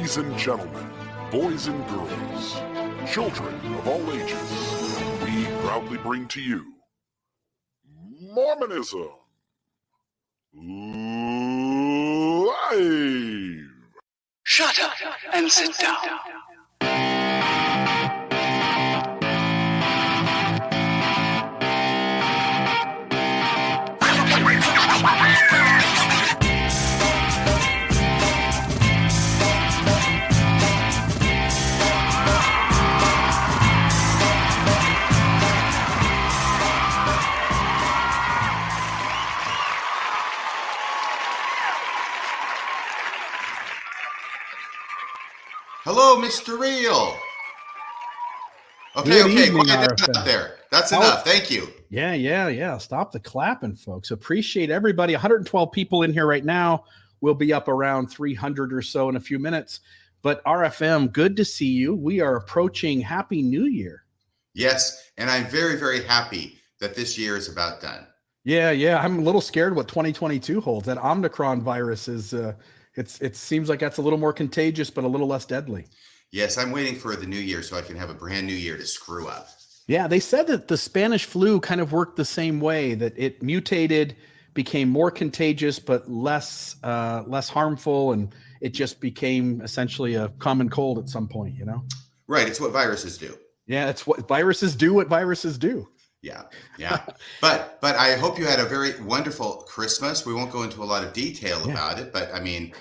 Ladies and gentlemen, boys and girls, children of all ages, we proudly bring to you Mormonism Live! Shut up and sit down. Hello, Mr. Real. Good evening, Quiet down out there. That's enough. Thank you. Yeah. Stop the clapping, folks. Appreciate everybody. 112 people in here right now. We'll be up around 300 or so in a few minutes. But RFM, good to see you. We are approaching Happy New Year. Yes, and I'm very, very happy that this year is about done. Yeah. I'm a little scared what 2022 holds. That Omicron virus is... It seems like that's a little more contagious, but a little less deadly. Yes, I'm waiting for the new year so I can have a brand new year to screw up. Yeah, they said that the Spanish flu kind of worked the same way, that it mutated, became more contagious, but less harmful, and it just became essentially a common cold at some point, you know? Right, it's what viruses do. Yeah, it's what viruses do. Yeah. But I hope you had a very wonderful Christmas. We won't go into a lot of detail about it, but I mean,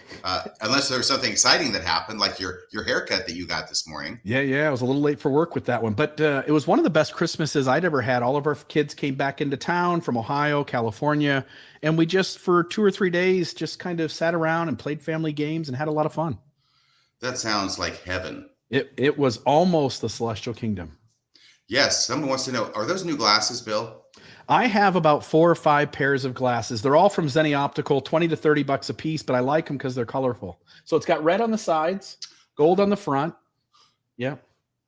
unless there was something exciting that happened, like your haircut that you got this morning. Yeah. I was a little late for work with that one, but it was one of the best Christmases I'd ever had. All of our kids came back into town from Ohio, California, and we just, for 2 or 3 days, just kind of sat around and played family games and had a lot of fun. That sounds like heaven. It was almost the celestial kingdom. Yes, someone wants to know, are those new glasses, Bill? I have about 4 or 5 pairs of glasses. They're all from Zenni Optical, $20 to $30 a piece, but I like them because they're colorful. So it's got red on the sides, gold on the front. Yeah.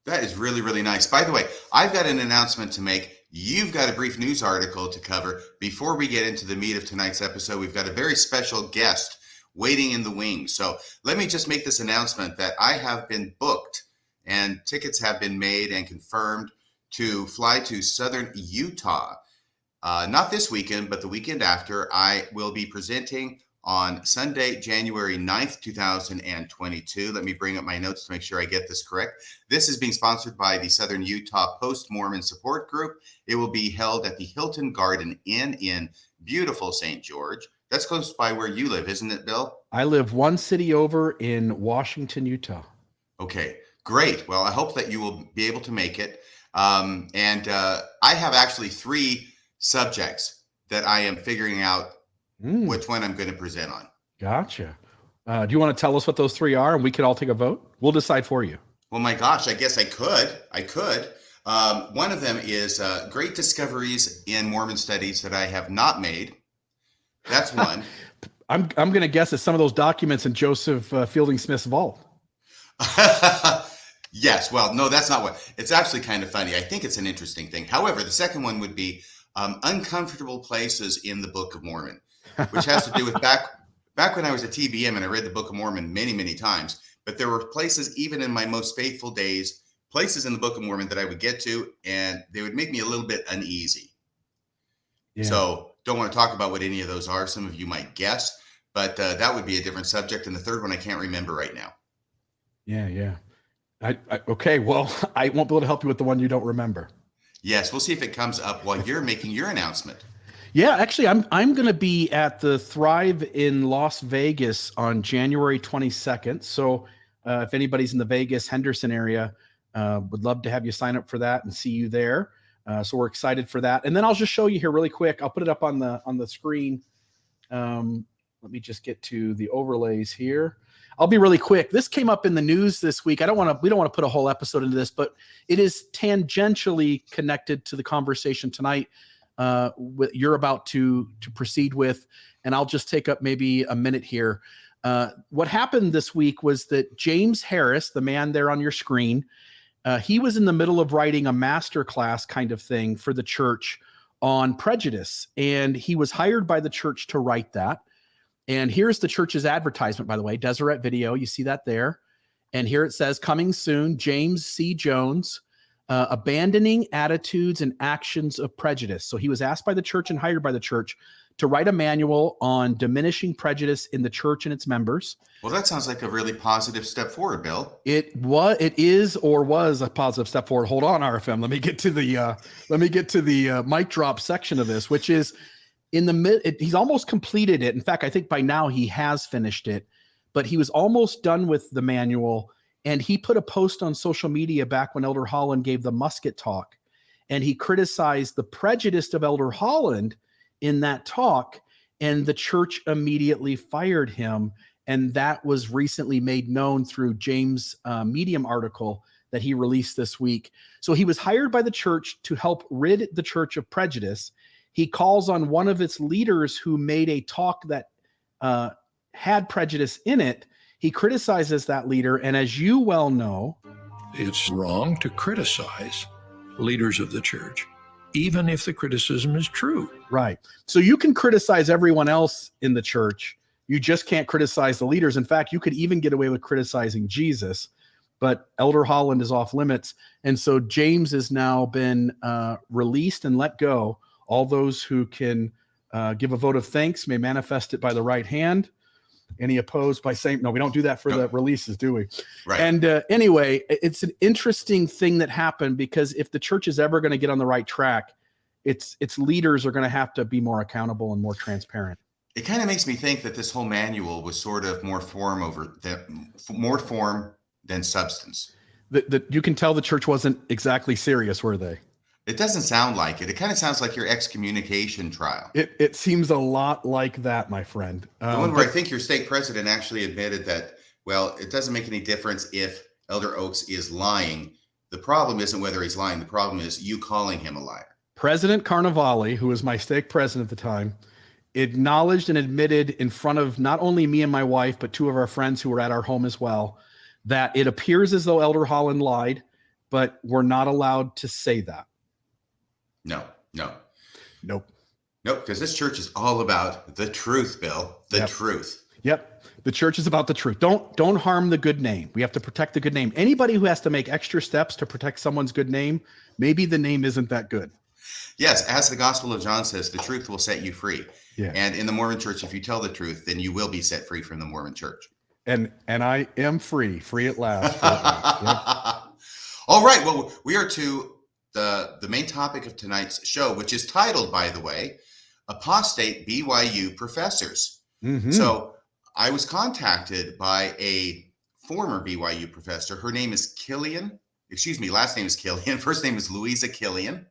That is really, really nice. By the way, I've got an announcement to make. You've got a brief news article to cover. Before we get into the meat of tonight's episode, we've got a very special guest waiting in the wings. So let me just make this announcement that I have been booked and tickets have been made and confirmed to fly to southern Utah. Not this weekend, but the weekend after. I will be presenting on Sunday, January 9th, 2022. Let me bring up my notes to make sure I get this correct. This is being sponsored by the Southern Utah Post-Mormon Support Group. It will be held at the Hilton Garden Inn in beautiful St. George. That's close by where you live, isn't it, Bill? I live one city over in Washington, Utah. Okay, great. Well, I hope that you will be able to make it. I have actually 3 subjects that I am figuring out which one I'm going to present on. Gotcha. Do you want to tell us what those 3 are, and we could all take a vote? We'll decide for you. Well, my gosh, I guess I could. One of them is great discoveries in Mormon studies that I have not made. That's one. I'm going to guess it's some of those documents in Joseph Fielding Smith's vault. Yes. Well, no, that's not what. It's actually kind of funny. I think it's an interesting thing. However, the second one would be uncomfortable places in the Book of Mormon, which has to do with back when I was at TBM and I read the Book of Mormon many, many times. But there were places, even in my most faithful days, places in the Book of Mormon that I would get to, and they would make me a little bit uneasy. Yeah. So don't want to talk about what any of those are. Some of you might guess, but that would be a different subject. And the third one I can't remember right now. Yeah. Okay, well, I won't be able to help you with the one you don't remember. Yes, we'll see if it comes up while you're making your announcement. Yeah, actually, I'm going to be at the Thrive in Las Vegas on January 22nd. So if anybody's in the Vegas, Henderson area, would love to have you sign up for that and see you there. So we're excited for that. And then I'll just show you here really quick. I'll put it up on the screen. Let me just get to the overlays here. I'll be really quick. This came up in the news this week. We don't want to put a whole episode into this, but it is tangentially connected to the conversation tonight you're about to proceed with. And I'll just take up maybe a minute here. What happened this week was that James Harris, the man there on your screen, he was in the middle of writing a master class kind of thing for the church on prejudice. And he was hired by the church to write that. And here's the church's advertisement, by the way, Deseret Video. You see that there. And here it says, coming soon, James C. Jones, abandoning attitudes and actions of prejudice. So he was asked by the church and hired by the church to write a manual on diminishing prejudice in the church and its members. Well, that sounds like a really positive step forward, Bill. It is a positive step forward. Hold on, RFM. Let me get to the mic drop section of this, which is in the mid. He's almost completed it. In fact, I think by now he has finished it, but he was almost done with the manual. And he put a post on social media back when Elder Holland gave the musket talk, and he criticized the prejudice of Elder Holland in that talk, and the church immediately fired him. And that was recently made known through James' Medium article that he released this week. So he was hired by the church to help rid the church of prejudice. He calls on one of its leaders who made a talk that had prejudice in it. He criticizes that leader. And as you well know, it's wrong to criticize leaders of the church, even if the criticism is true. Right. So you can criticize everyone else in the church. You just can't criticize the leaders. In fact, you could even get away with criticizing Jesus, but Elder Holland is off limits. And so James has now been released and let go. All those who can give a vote of thanks may manifest it by the right hand. Any opposed by saying, no, we don't do that for the releases, do we? Right. And anyway, it's an interesting thing that happened, because if the church is ever going to get on the right track, its leaders are going to have to be more accountable and more transparent. It kind of makes me think that this whole manual was sort of more form than substance. You can tell the church wasn't exactly serious, were they? It doesn't sound like it. It kind of sounds like your excommunication trial. It seems a lot like that, my friend. The one where I think your stake president actually admitted that, well, it doesn't make any difference if Elder Oaks is lying. The problem isn't whether he's lying. The problem is you calling him a liar. President Carnevale, who was my stake president at the time, acknowledged and admitted in front of not only me and my wife, but two of our friends who were at our home as well, that it appears as though Elder Holland lied, but we're not allowed to say that. Nope. Because this church is all about the truth, Bill. The truth. Yep. The church is about the truth. Don't harm the good name. We have to protect the good name. Anybody who has to make extra steps to protect someone's good name, maybe the name isn't that good. Yes, as the Gospel of John says, the truth will set you free. Yeah. And in the Mormon church, if you tell the truth, then you will be set free from the Mormon church. And I am free at last. Yep. All right. Well, we are to the main topic of tonight's show, which is titled, by the way, Apostate BYU Professors. Mm-hmm. So I was contacted by a former BYU professor. Her name is Killian. Last name is Killian. First name is Louisa Killian.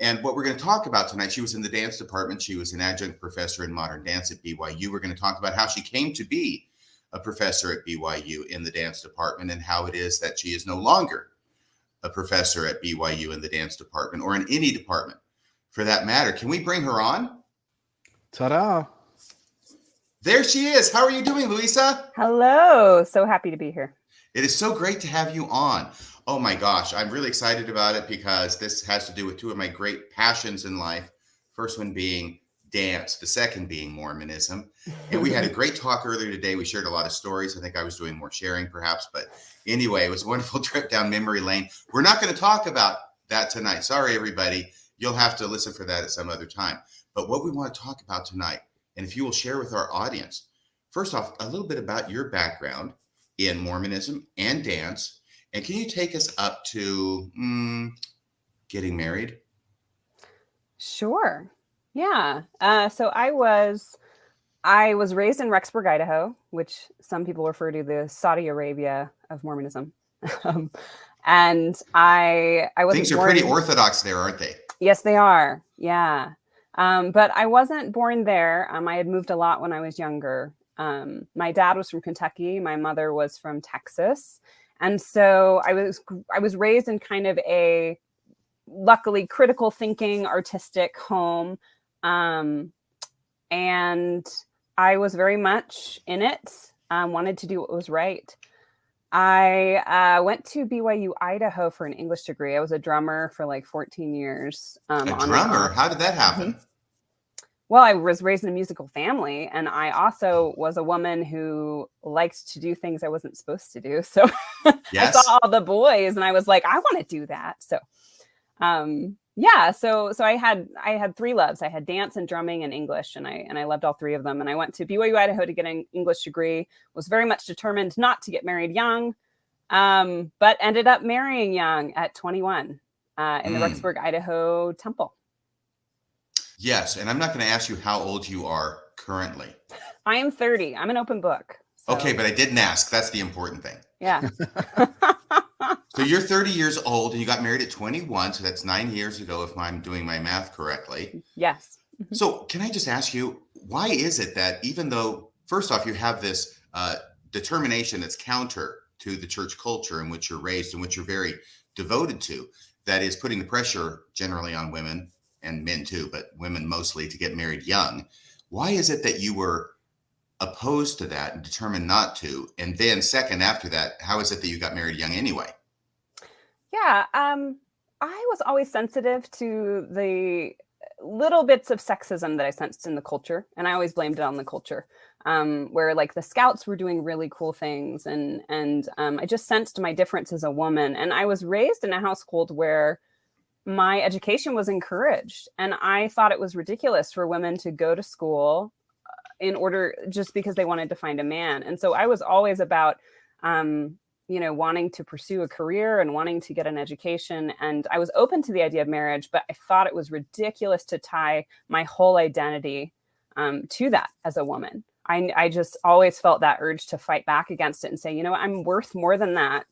And what we're going to talk about tonight, she was in the dance department. She was an adjunct professor in modern dance at BYU. We're going to talk about how she came to be a professor at BYU in the dance department, and how it is that she is no longer a professor at BYU in the dance department, or in any department for that matter. Can we bring her on? Ta-da. There she is. How are you doing, Louisa? Hello. So happy to be here. It is so great to have you on. Oh my gosh, I'm really excited about it, because this has to do with two of my great passions in life. First one being dance, the second being Mormonism. And we had a great talk earlier today. We shared a lot of stories. I think I was doing more sharing perhaps, but anyway, it was a wonderful trip down memory lane. We're not going to talk about that tonight. Sorry, everybody. You'll have to listen for that at some other time. But what we want to talk about tonight, and if you will share with our audience, first off, a little bit about your background in Mormonism and dance. And can you take us up to getting married? Sure. Yeah. So I was raised in Rexburg, Idaho, which some people refer to the Saudi Arabia of Mormonism. And I wasn't Things are pretty orthodox there, aren't they? Yes, they are. Yeah. But I wasn't born there. I had moved a lot when I was younger. My dad was from Kentucky. My mother was from Texas. And so I was raised in kind of a luckily critical thinking, artistic home. And I was very much in it, wanted to do what was right. I went to BYU, Idaho for an English degree. I was a drummer for like 14 years. A drummer? How did that happen? Well, I was raised in a musical family, and I also was a woman who liked to do things I wasn't supposed to do. So I Yes. saw all the boys and I was like, I want to do that. So yeah, so I had three loves. I had dance and drumming and English, and I loved all three of them. And I went to BYU Idaho to get an English degree, was very much determined not to get married young, but ended up marrying young at 21 in the Rexburg, Idaho temple. Yes, and I'm not going to ask you how old you are currently. I am 30. I'm an open book. So. Okay, but I didn't ask. That's the important thing. Yeah. So you're 30 years old and you got married at 21. So that's 9 years ago, if I'm doing my math correctly. Yes. So can I just ask you, why is it that even though, first off, you have this determination that's counter to the church culture in which you're raised and which you're very devoted to, that is putting the pressure generally on women and men too, but women mostly, to get married young. Why is it that you were opposed to that and determined not to? And then second, after that, how is it that you got married young anyway? Yeah. I was always sensitive to the little bits of sexism that I sensed in the culture. And I always blamed it on the culture, where like the Scouts were doing really cool things. And I just sensed my difference as a woman. And I was raised in a household where my education was encouraged. And I thought it was ridiculous for women to go to school in order just because they wanted to find a man. And so I was always about, wanting to pursue a career and wanting to get an education. And I was open to the idea of marriage, but I thought it was ridiculous to tie my whole identity to that as a woman. I just always felt that urge to fight back against it and say, you know what, I'm worth more than that.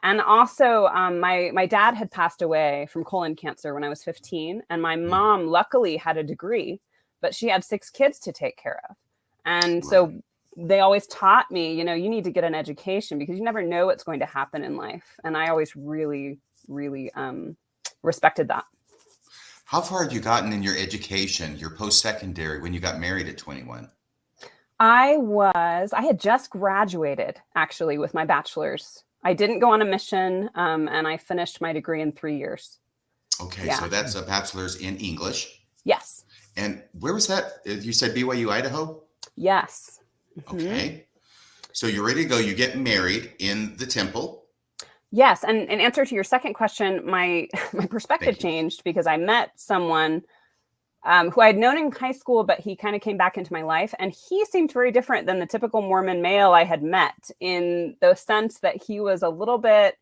And also, my dad had passed away from colon cancer when I was 15. And my mom luckily had a degree, but she had 6 kids to take care of. And so they always taught me, you need to get an education because you never know what's going to happen in life. And I always really, really respected that. How far had you gotten in your education, your post-secondary, when you got married at 21? I had just graduated actually with my bachelor's. I didn't go on a mission, and I finished my degree in 3 years. Okay, Yeah. So that's a bachelor's in English. Yes. And where was that? You said BYU, Idaho? Yes. Okay. So you're ready to go. You get married in the temple. Yes. And in answer to your second question, my perspective changed because I met someone who I had known in high school, but he kind of came back into my life. And he seemed very different than the typical Mormon male I had met, in the sense that he was a little bit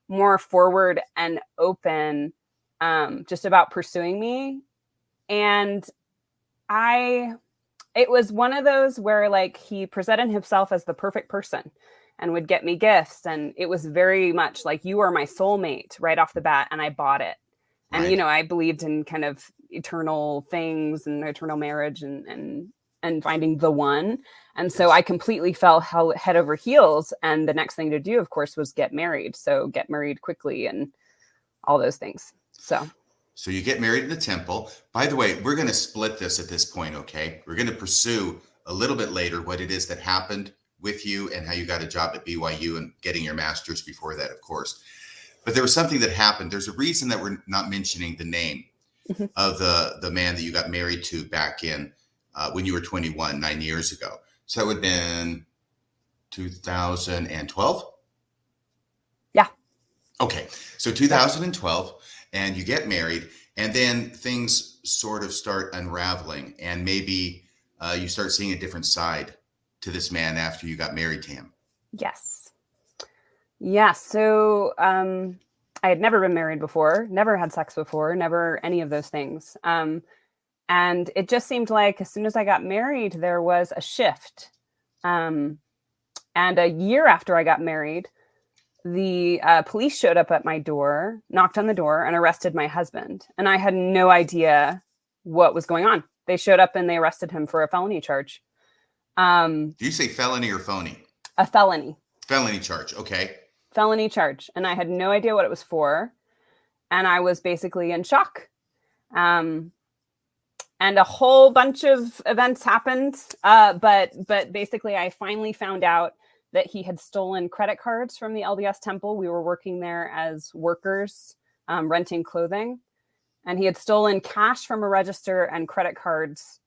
more forward and open, just about pursuing me. And it was one of those where like he presented himself as the perfect person and would get me gifts. And it was very much like, you are my soulmate right off the bat. And I bought it. And, Right. I believed in kind of eternal things and eternal marriage and finding the one. And so I completely fell head over heels. And the next thing to do, of course, was get married. So get married quickly and all those things. So you get married in the temple. By the way, we're going to split this at this point, okay? We're going to pursue a little bit later what it is that happened with you and how you got a job at BYU and getting your master's before that, of course. But there was something that happened. There's a reason that we're not mentioning the name of the man that you got married to back in when you were 21, 9 years ago. So that would have been 2012? Yeah. Okay. So 2012. And you get married, and then things sort of start unraveling, and maybe you start seeing a different side to this man after you got married to him. Yes. Yeah. So I had never been married before, never had sex before, never any of those things. And it just seemed like as soon as I got married, there was a shift. And a year after I got married, the police showed up at my door, knocked on the door, and arrested my husband. And I had no idea what was going on. They showed up and they arrested him for a felony charge. Do you say felony or phony? A felony. Felony charge. Okay. Felony charge. And I had no idea what it was for. And I was basically in shock. And a whole bunch of events happened. But basically, I finally found out that he had stolen credit cards from the LDS temple. We were working there as workers, renting clothing. And he had stolen cash from a register and credit cards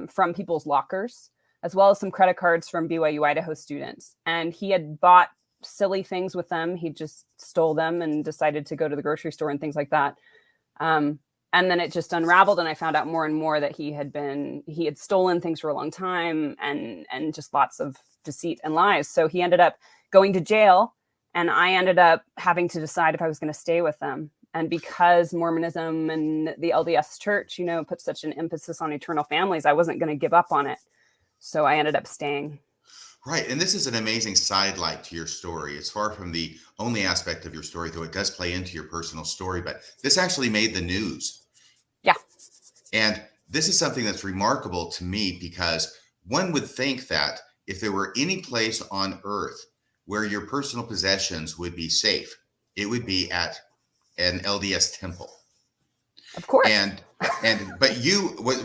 from people's lockers, as well as some credit cards from BYU Idaho students. And he had bought silly things with them. He just stole them and decided to go to the grocery store and things like that. And then it just unraveled, and I found out more and more that he had stolen things for a long time, and just lots of deceit and lies. So he ended up going to jail, and I ended up having to decide if I was going to stay with them. And because Mormonism and the LDS Church, put such an emphasis on eternal families, I wasn't going to give up on it. So I ended up staying. Right. And this is an amazing sidelight to your story. It's far from the only aspect of your story, though it does play into your personal story. But this actually made the news. Yeah. And this is something that's remarkable to me, because one would think that if there were any place on earth where your personal possessions would be safe, it would be at an LDS temple. Of course. But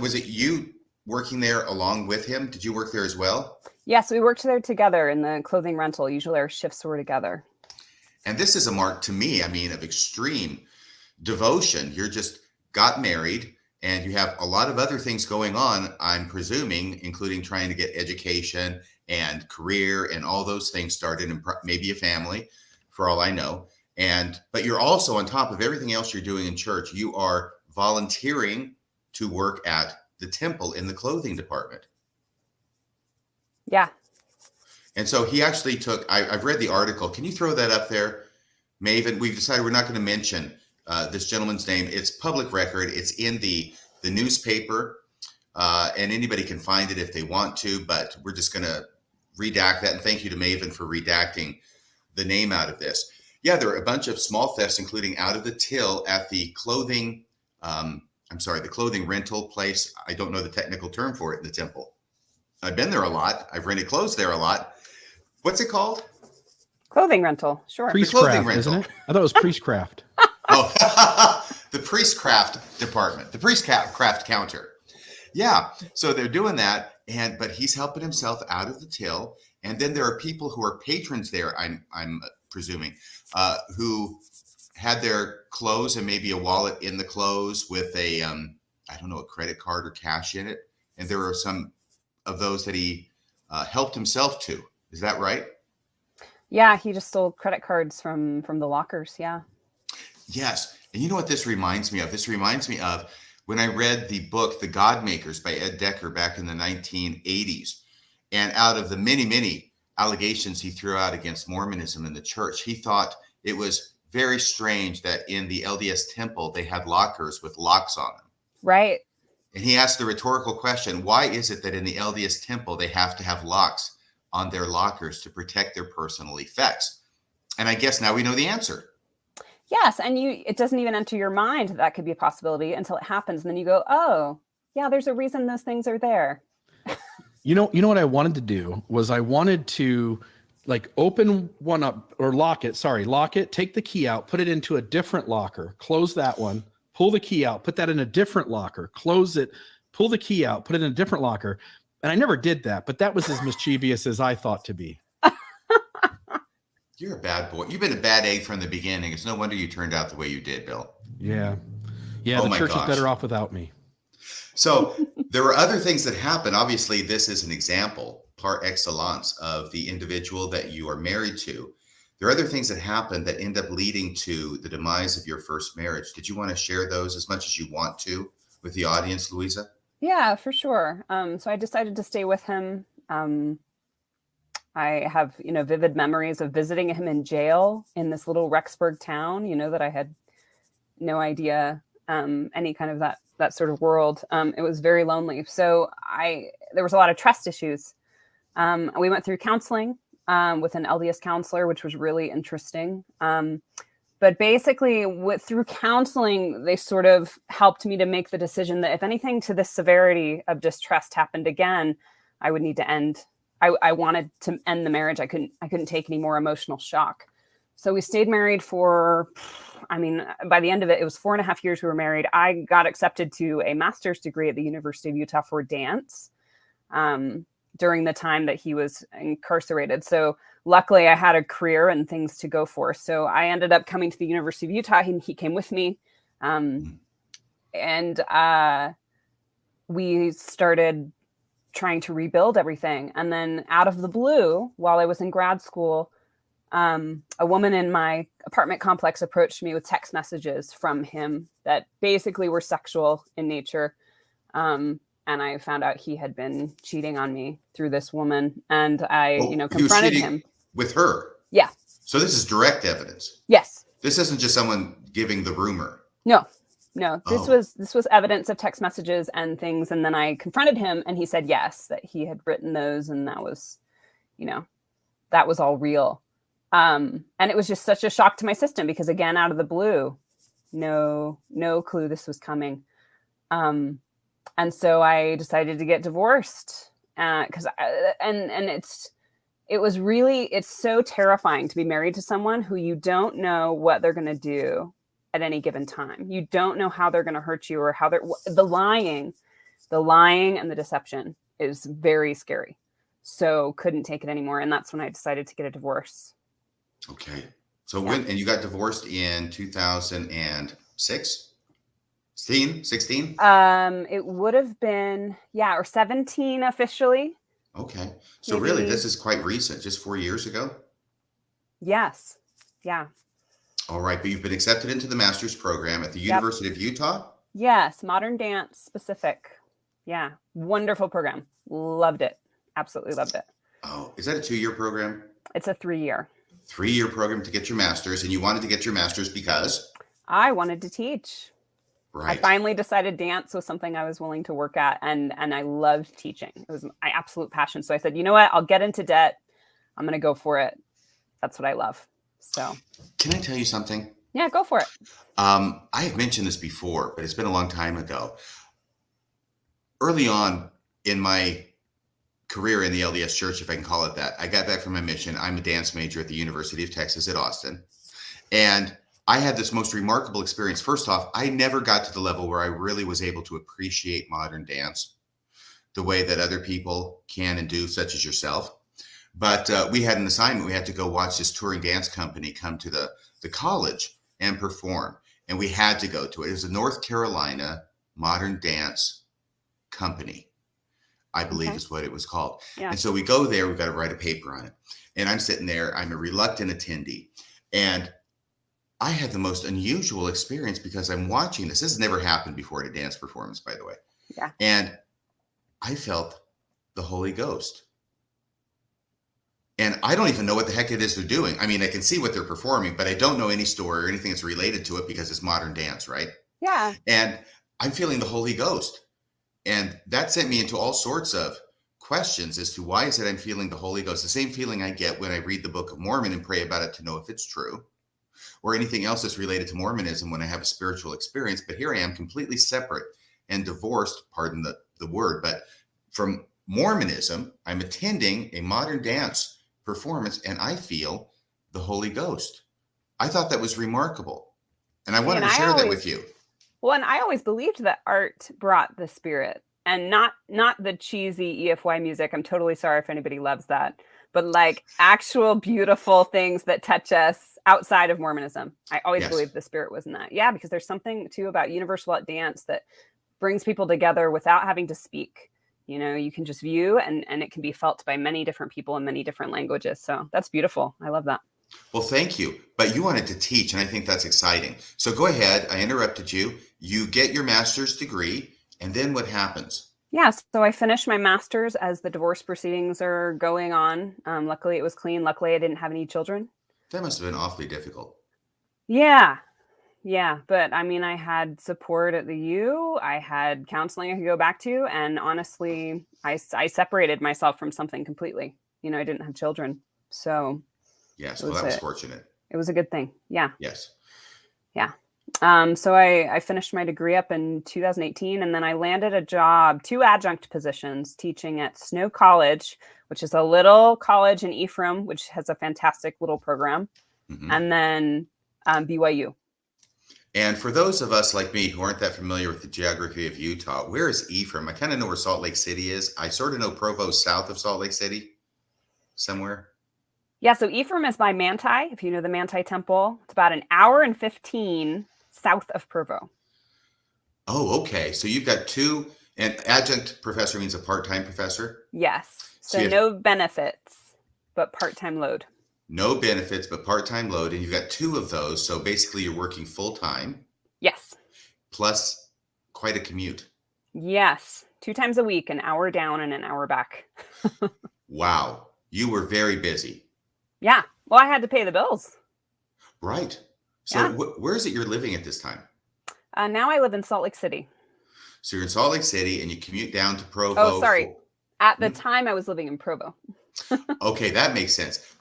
was it you working there along with him? Did you work there as well? Yes, we worked there together in the clothing rental. Usually our shifts were together. And this is a mark to me, of extreme devotion. You're just got married and you have a lot of other things going on, I'm presuming, including trying to get education and career and all those things started, and maybe a family, for all I know. But you're also, on top of everything else you're doing in church, you are volunteering to work at the temple in the clothing department. Yeah. And so he actually took, I've read the article. Can you throw that up there, Maven? We've decided we're not going to mention this gentleman's name. It's public record. It's in the newspaper, and anybody can find it if they want to, but we're just going to redact that. And thank you to Maven for redacting the name out of this. Yeah, there are a bunch of small thefts, including out of the till at the clothing, the clothing rental place. I don't know the technical term for it in the temple. I've been there a lot. I've rented clothes there a lot. What's it called? Clothing rental. Sure. Priestcraft, isn't it? I thought it was priestcraft. Oh, the priestcraft department, the priestcraft counter. Yeah. So they're doing that. But he's helping himself out of the till. And then there are people who are patrons there, I'm presuming, who had their clothes and maybe a wallet in the clothes with a credit card or cash in it. And there are some of those that he helped himself to. Is that right? Yeah, he just stole credit cards from the lockers. Yeah. Yes. And you know what this reminds me of? This reminds me of when I read the book, The God Makers by Ed Decker back in the 1980s. And out of the many, many allegations he threw out against Mormonism in the church, he thought it was very strange that in the LDS temple, they had lockers with locks on them. Right. And he asked the rhetorical question, why is it that in the LDS temple, they have to have locks on their lockers to protect their personal effects? And I guess now we know the answer. Yes. And it doesn't even enter your mind that could be a possibility until it happens. And then you go, oh, yeah, there's a reason those things are there. You know what I wanted to do was I wanted to open one up or lock it, take the key out, put it into a different locker, close that one, pull the key out, put that in a different locker, close it, pull the key out, put it in a different locker. And I never did that, but that was as mischievous as I thought to be. You're a bad boy. You've been a bad egg from the beginning. It's no wonder you turned out the way you did, Bill. Yeah. Yeah. The church is better off without me. So there were other things that happened. Obviously, this is an example par excellence of the individual that you are married to. There are other things that happen that end up leading to the demise of your first marriage. Did you want to share those as much as you want to with the audience, Louisa? Yeah, for sure. So I decided to stay with him. I have, vivid memories of visiting him in jail in this little Rexburg town, that I had no idea any kind of that sort of world. It was very lonely. So there was a lot of trust issues. We went through counseling with an LDS counselor, which was really interesting. But basically, through counseling, they sort of helped me to make the decision that if anything to this severity of distrust happened again, I would need to end. I wanted to end the marriage. I couldn't take any more emotional shock. So we stayed married for, by the end of it, it was 4.5 years we were married. I got accepted to a master's degree at the University of Utah for dance during the time that he was incarcerated. So luckily I had a career and things to go for. So I ended up coming to the University of Utah. He came with me. we started trying to rebuild everything. And then out of the blue, while I was in grad school, a woman in my apartment complex approached me with text messages from him that basically were sexual in nature. And I found out he had been cheating on me through this woman. And I, Oh, he was confronted cheating him. with her. Yeah. So this is direct evidence. Yes. This isn't just someone giving the rumor. No. This Oh. was evidence of text messages and things. And then I confronted him and he said, yes, that he had written those. And that was, that was all real. And it was just such a shock to my system because, again, out of the blue, no clue this was coming. And so I decided to get divorced because it's so terrifying to be married to someone who you don't know what they're going to do at any given time. You don't know how they're going to hurt you or how the lying and the deception is very scary. So couldn't take it anymore. And that's when I decided to get a divorce. Okay. So and you got divorced in 2006? 16? It would have been, or 17 officially. Okay. So Maybe. Really, this is quite recent, just 4 years ago? Yes. Yeah. All right. But you've been accepted into the master's program at the University of Utah? Yes. Modern dance specific. Yeah. Wonderful program. Loved it. Absolutely loved it. Oh, is that a 2-year program? It's a 3-year. 3-year program to get your master's, and you wanted to get your master's because? I wanted to teach. Right. I finally decided dance was something I was willing to work at, and I loved teaching. It was my absolute passion. So I said, you know what? I'll get into debt. I'm going to go for it. That's what I love. So. Can I tell you something? Yeah, go for it. I have mentioned this before, but it's been a long time ago. Early on in my career in the LDS Church, if I can call it that, I got back from my mission. I'm a dance major at the University of Texas at Austin. And I had this most remarkable experience. First off, I never got to the level where I really was able to appreciate modern dance the way that other people can and do, such as yourself. But we had an assignment. We had to go watch this touring dance company come to the college and perform. And we had to go to it. It was a North Carolina modern dance company, I believe is what it was called. Yeah. And so we go there, we've got to write a paper on it. And I'm sitting there, I'm a reluctant attendee. And I had the most unusual experience because I'm watching this. This has never happened before at a dance performance, by the way. Yeah. And I felt the Holy Ghost. And I don't even know what the heck it is they're doing. I mean, I can see what they're performing, but I don't know any story or anything that's related to it because it's modern dance, right? Yeah. And I'm feeling the Holy Ghost. And that sent me into all sorts of questions as to why is it I'm feeling the Holy Ghost? The same feeling I get when I read the Book of Mormon and pray about it to know if it's true, or anything else that's related to Mormonism when I have a spiritual experience. But here I am completely separate and divorced, pardon the word, but from Mormonism, I'm attending a modern dance performance and I feel the Holy Ghost. I thought that was remarkable. And I wanted to share that with you. Well, and I always believed that art brought the spirit and not the cheesy EFY music. I'm totally sorry if anybody loves that, but like actual beautiful things that touch us outside of Mormonism. I always believed the spirit was in that. Yeah, because there's something too about universal dance that brings people together without having to speak. You know, you can just view and it can be felt by many different people in many different languages. So that's beautiful. I love that. Well, thank you. But you wanted to teach, and I think that's exciting. So go ahead. I interrupted you. You get your master's degree, and then what happens? Yeah, so I finished my master's as the divorce proceedings are going on. Luckily, it was clean. Luckily, I didn't have any children. That must have been awfully difficult. Yeah. But I mean, I had support at the U. I had counseling I could go back to. And honestly, I separated myself from something completely. You know, I didn't have children. So yes, well, that was fortunate. It was a good thing. Yeah. Yes. Yeah. So I finished my degree up in 2018, and then I landed a job, 2 adjunct positions teaching at Snow College, which is a little college in Ephraim, which has a fantastic little program, and then BYU. And for those of us like me who aren't that familiar with the geography of Utah, where is Ephraim? I kind of know where Salt Lake City is. I sort of know Provo south of Salt Lake City somewhere. Yeah, so Ephraim is by Manti, if you know the Manti Temple. It's about an hour and 15 south of Provo. Oh, okay. So you've got 2 And adjunct professor means a part-time professor? Yes. So So you have no benefits, but part-time load. no benefits, but part-time load. And you've got 2 of those. So basically you're working full-time Yes. plus quite a commute. Yes. 2 times a week, an hour down and an hour back. Wow. You were very busy. Yeah. Well, I had to pay the bills. Right. So Yeah. where is it you're living at this time? Now I live in Salt Lake City. So you're in Salt Lake City and you commute down to Provo. Oh, sorry. At the Mhm. time, I was living in Provo. Okay, that makes sense.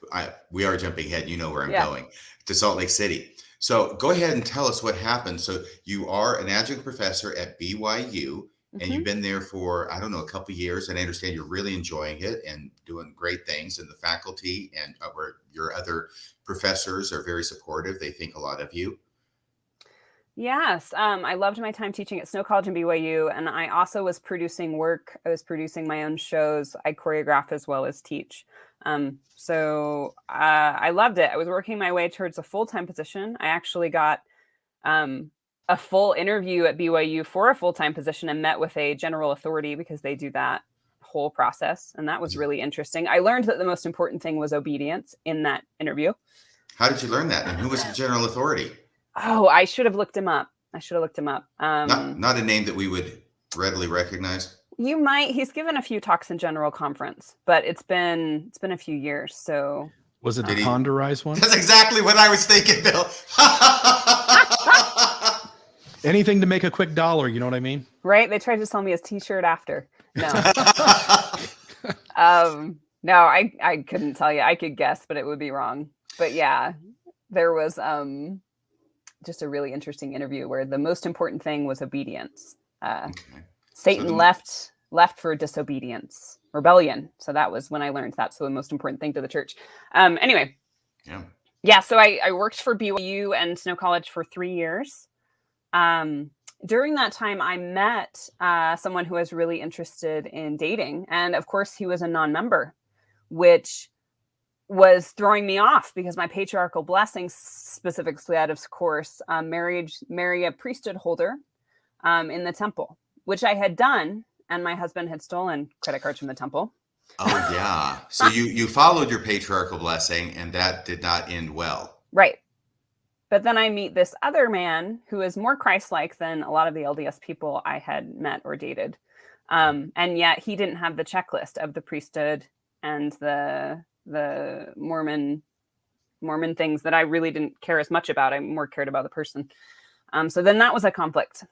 We are jumping ahead. You know where I'm Yeah. going, to Salt Lake City. So go ahead and tell us what happened. So you are an adjunct professor at BYU, and you've Mhm. been there for, I don't know, a couple of years. And I understand you're really enjoying it and doing great things. And the faculty and where your other professors are very supportive. They think a lot of you. Yes. I loved my time teaching at Snow College and BYU, and I also was producing work. I was producing my own shows. I choreograph as well as teach. So I loved it. I was working my way towards a full-time position. I actually got a full interview at BYU for a full-time position and met with a general authority because they do that whole process. And that was really interesting. I learned that the most important thing was obedience in that interview. How did you learn that? And who was the general authority? Oh, I should have looked him up. Not a name that we would readily recognize. You might. He's given a few talks in general conference, but it's been a few years. So Was it the Did he- Condorize one? That's exactly what I was thinking, Bill. Anything to make a quick dollar, you know what I mean? right, they tried to sell me his T-shirt after. No, no, I couldn't tell you. I could guess, but it would be wrong. But yeah, there was just a really interesting interview where the most important thing was obedience. Okay. Satan So left for disobedience, rebellion. So that was when I learned that's the most important thing to the church. Anyway, Yeah. so I worked for BYU and Snow College for 3 years. During that time, I met someone who was really interested in dating. And of course, he was a non-member, which was throwing me off because my patriarchal blessings, specifically out of course, marry a priesthood holder in the temple, which I had done. And my husband had stolen credit cards from the temple. Oh, yeah. So you followed your patriarchal blessing, and that did not end well. Right. But then I meet this other man who is more Christ-like than a lot of the LDS people I had met or dated. And yet he didn't have the checklist of the priesthood and the Mormon things that I really didn't care as much about. I more cared about the person. So then that was a conflict.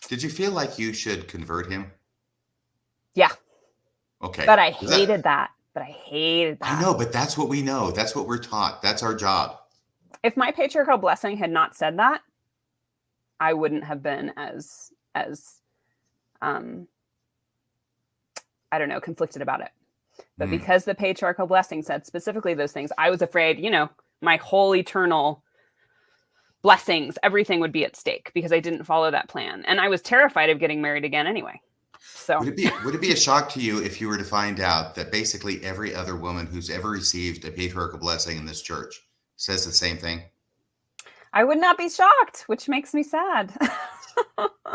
Did you feel like you should convert him? Yeah. Okay. But I hated that. I know, but that's what we know. That's what we're taught. That's our job. If my patriarchal blessing had not said that, I wouldn't have been as conflicted about it. But because the patriarchal blessing said specifically those things, I was afraid, my whole eternal blessings, everything would be at stake because I didn't follow that plan. And I was terrified of getting married again anyway. So Would it be a shock to you if you were to find out that basically every other woman who's ever received a patriarchal blessing in this church says the same thing? I would not be shocked, which makes me sad.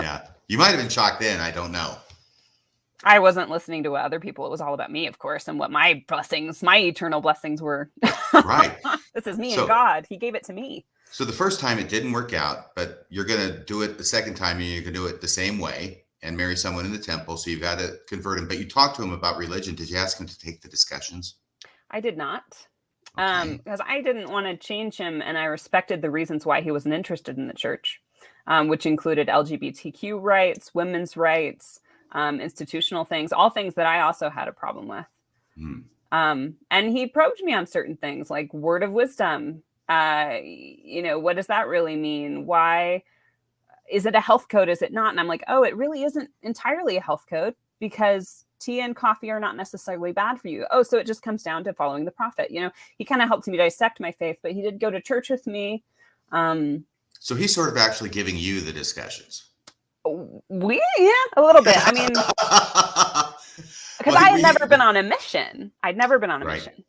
Yeah. You might have been shocked then. I don't know. I wasn't listening to what other people. It was all about me, of course, and what my blessings, my eternal blessings were. Right. This is me So- and God. He gave it to me. So the first time it didn't work out, but you're going to do it the second time, and you can do it the same way and marry someone in the temple. So you've got to convert him. But you talked to him about religion. Did you ask him to take the discussions? I did not. Okay. Because I didn't want to change him, and I respected the reasons why he wasn't interested in the church, which included LGBTQ rights, women's rights, institutional things, all things that I also had a problem with. And he probed me on certain things like word of wisdom. What does that really mean? Why is it a health code? Is it not? And I'm like, oh, it really isn't entirely a health code because tea and coffee are not necessarily bad for you. Oh, so it just comes down to following the prophet. He kind of helped me dissect my faith, but he did go to church with me. So he's sort of actually giving you the discussions. A little bit. I mean, because I had never been on a mission. I'd never been on a Right. mission.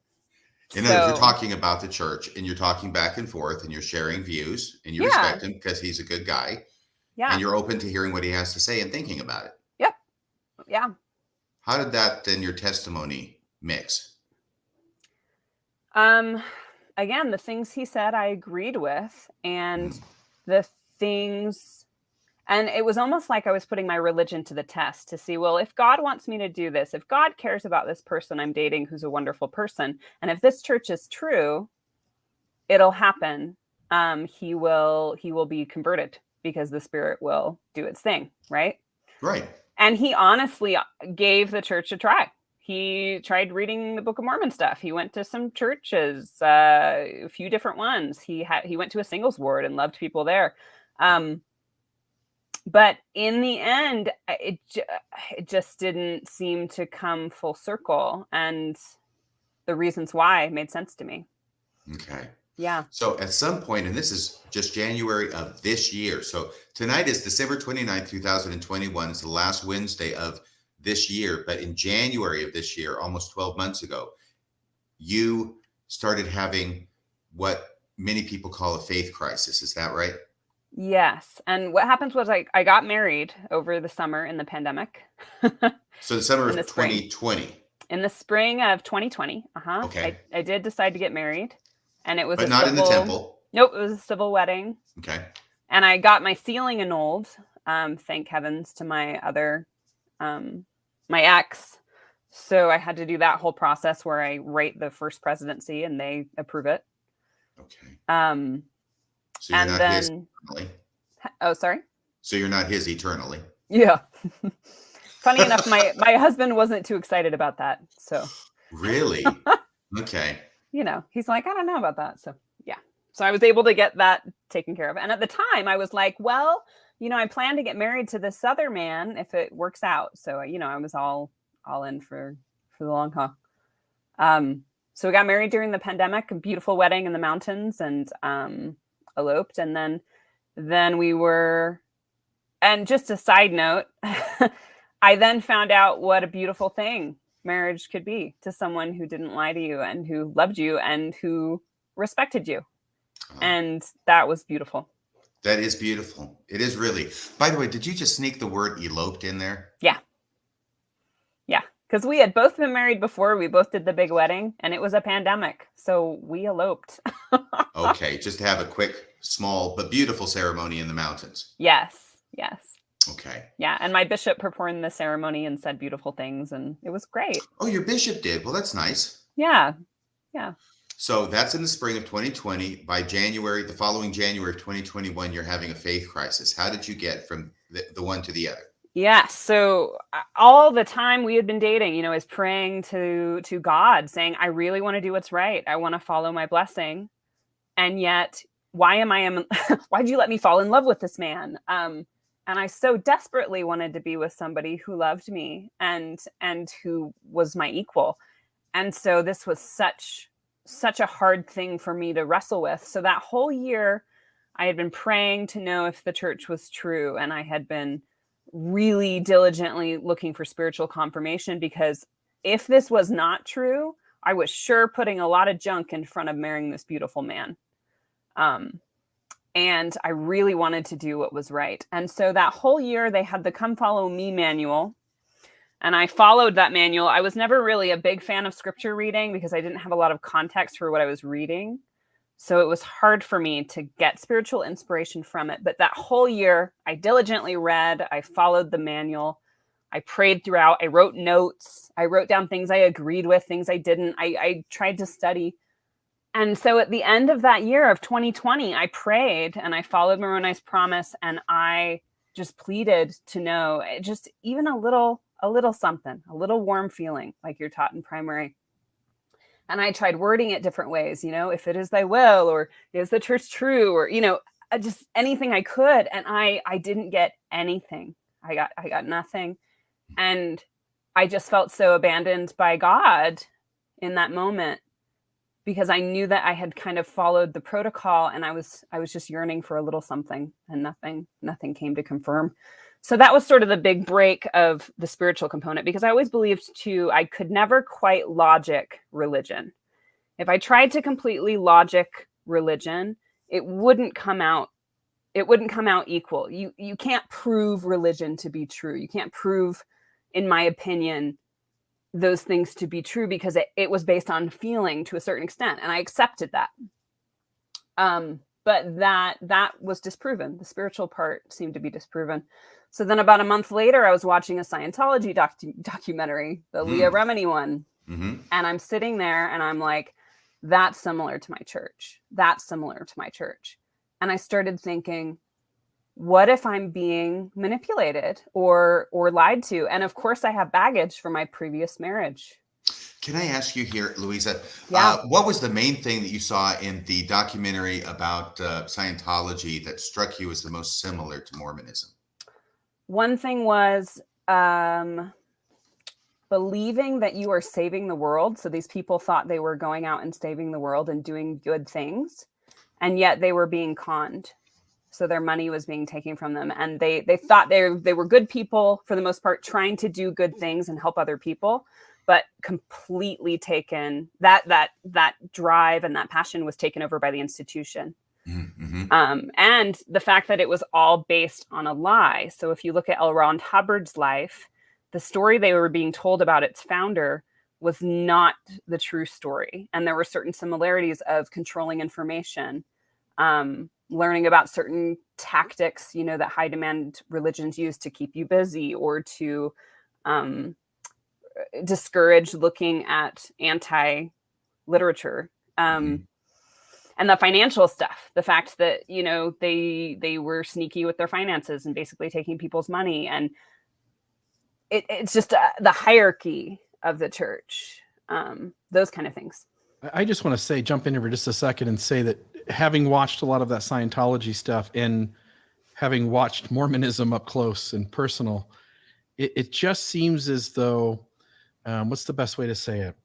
You're talking about the church, and you're talking back and forth, and you're sharing views, and you respect him because he's a good guy. Yeah. And you're open to hearing what he has to say and thinking about it. Yep. yeah. How did that then your testimony mix? Again, the things he said I agreed with, and the things, and it was almost like I was putting my religion to the test to see, well, if God wants me to do this, if God cares about this person I'm dating who's a wonderful person, and if this church is true, it'll happen. He will be converted because the Spirit will do its thing, right? Right. And he honestly gave the church a try. He tried reading the Book of Mormon stuff. He went to some churches, a few different ones. He went to a singles ward and loved people there. But in the end, it just didn't seem to come full circle. And the reasons why made sense to me. Okay. Yeah. So at some point, and this is just January of this year. So tonight is December 29th, 2021. It's the last Wednesday of this year. But in January of this year, almost 12 months ago, you started having what many people call a faith crisis. Is that right? Yes. And what happens was I got married over the summer in the pandemic. So the summer of In the spring. 2020. In the spring of 2020. Okay. I did decide to get married. And it was But not in the temple. Nope, it was a civil wedding. Okay. And I got my sealing annulled. Thank heavens to my other, my ex. So I had to do that whole process where I write the first presidency and they approve it. Okay. So you're and not then, his eternally. Oh, sorry. So you're not his eternally. Yeah. Funny enough, my husband wasn't too excited about that. So Really? Okay. you know, he's like, I don't know about that. So yeah. So I was able to get that taken care of. And at the time I was like, well, you know, I plan to get married to this other man if it works out. So, you know, I was all in for the long haul. So we got married during the pandemic, a beautiful wedding in the mountains, and eloped. And then we were, and just a side note, I then found out what a beautiful thing marriage could be to someone who didn't lie to you and who loved you and who respected you. And that was beautiful. That is beautiful. It is really. By the way, did you just sneak the word eloped in there? Yeah. Yeah. Because we had both been married before. We both did the big wedding and it was a pandemic. So we eloped. Okay. Just to have a quick, small, but beautiful ceremony in the mountains. Yes. Yes. Okay. Yeah. And my bishop performed the ceremony and said beautiful things. And it was great. Oh, your bishop did. Well, that's nice. Yeah. Yeah. So that's in the spring of 2020. By January, the following January of 2021, you're having a faith crisis. How did you get from the one to the other? Yeah. So all the time we had been dating, you know, is praying to God, saying, I really want to do what's right. I want to follow my blessing. And yet, why'd you let me fall in love with this man? And I so desperately wanted to be with somebody who loved me and who was my equal. And so this was such a hard thing for me to wrestle with. So that whole year I had been praying to know if the church was true. And I had been really diligently looking for spiritual confirmation, because if this was not true, I was sure putting a lot of junk in front of marrying this beautiful man. And I really wanted to do what was right. And so that whole year they had the Come Follow Me manual. And I followed that manual. I was never really a big fan of scripture reading because I didn't have a lot of context for what I was reading. So it was hard for me to get spiritual inspiration from it. But that whole year, I diligently read. I followed the manual. I prayed throughout. I wrote notes. I wrote down things I agreed with, things I didn't. I tried to study. And so at the end of that year of 2020, I prayed and I followed Moroni's promise. And I just pleaded to know just even a little something, a little warm feeling like you're taught in primary. And I tried wording it different ways, you know, if it is thy will, or is the church true, or, you know, just anything I could. And I didn't get anything. I got nothing. And I just felt so abandoned by God in that moment, because I knew that I had kind of followed the protocol, and I was just yearning for a little something, and nothing came to confirm. So that was sort of the big break of the spiritual component, because I always believed I could never quite logic religion. If I tried to completely logic religion, it wouldn't come out equal. You can't prove religion to be true. You can't prove, in my opinion, those things to be true because it was based on feeling to a certain extent. And I accepted that. But that was disproven. The spiritual part seemed to be disproven. So then about a month later, I was watching a Scientology documentary, the Leah Remini one. Mm-hmm. And I'm sitting there and I'm like, that's similar to my church. That's similar to my church. And I started thinking, what if I'm being manipulated or lied to? And of course, I have baggage from my previous marriage. Can I ask you here, Louisa, Yeah. what was the main thing that you saw in the documentary about Scientology that struck you as the most similar to Mormonism? One thing was believing that you are saving the world. So these people thought they were going out and saving the world and doing good things, and yet they were being conned. So their money was being taken from them, and they thought they were good people for the most part, trying to do good things and help other people, but completely taken that drive and that passion was taken over by the institution. Mm-hmm. And the fact that it was all based on a lie. So if you look at L. Ron Hubbard's life, the story they were being told about its founder was not the true story. And there were certain similarities of controlling information, learning about certain tactics, that high demand religions use to keep you busy or to discourage looking at anti-literature. And the financial stuff, the fact that, they were sneaky with their finances and basically taking people's money. And it's just the hierarchy of the church, those kind of things. I just want to jump in here for just a second and say that having watched a lot of that Scientology stuff and having watched Mormonism up close and personal, it just seems as though, what's the best way to say it?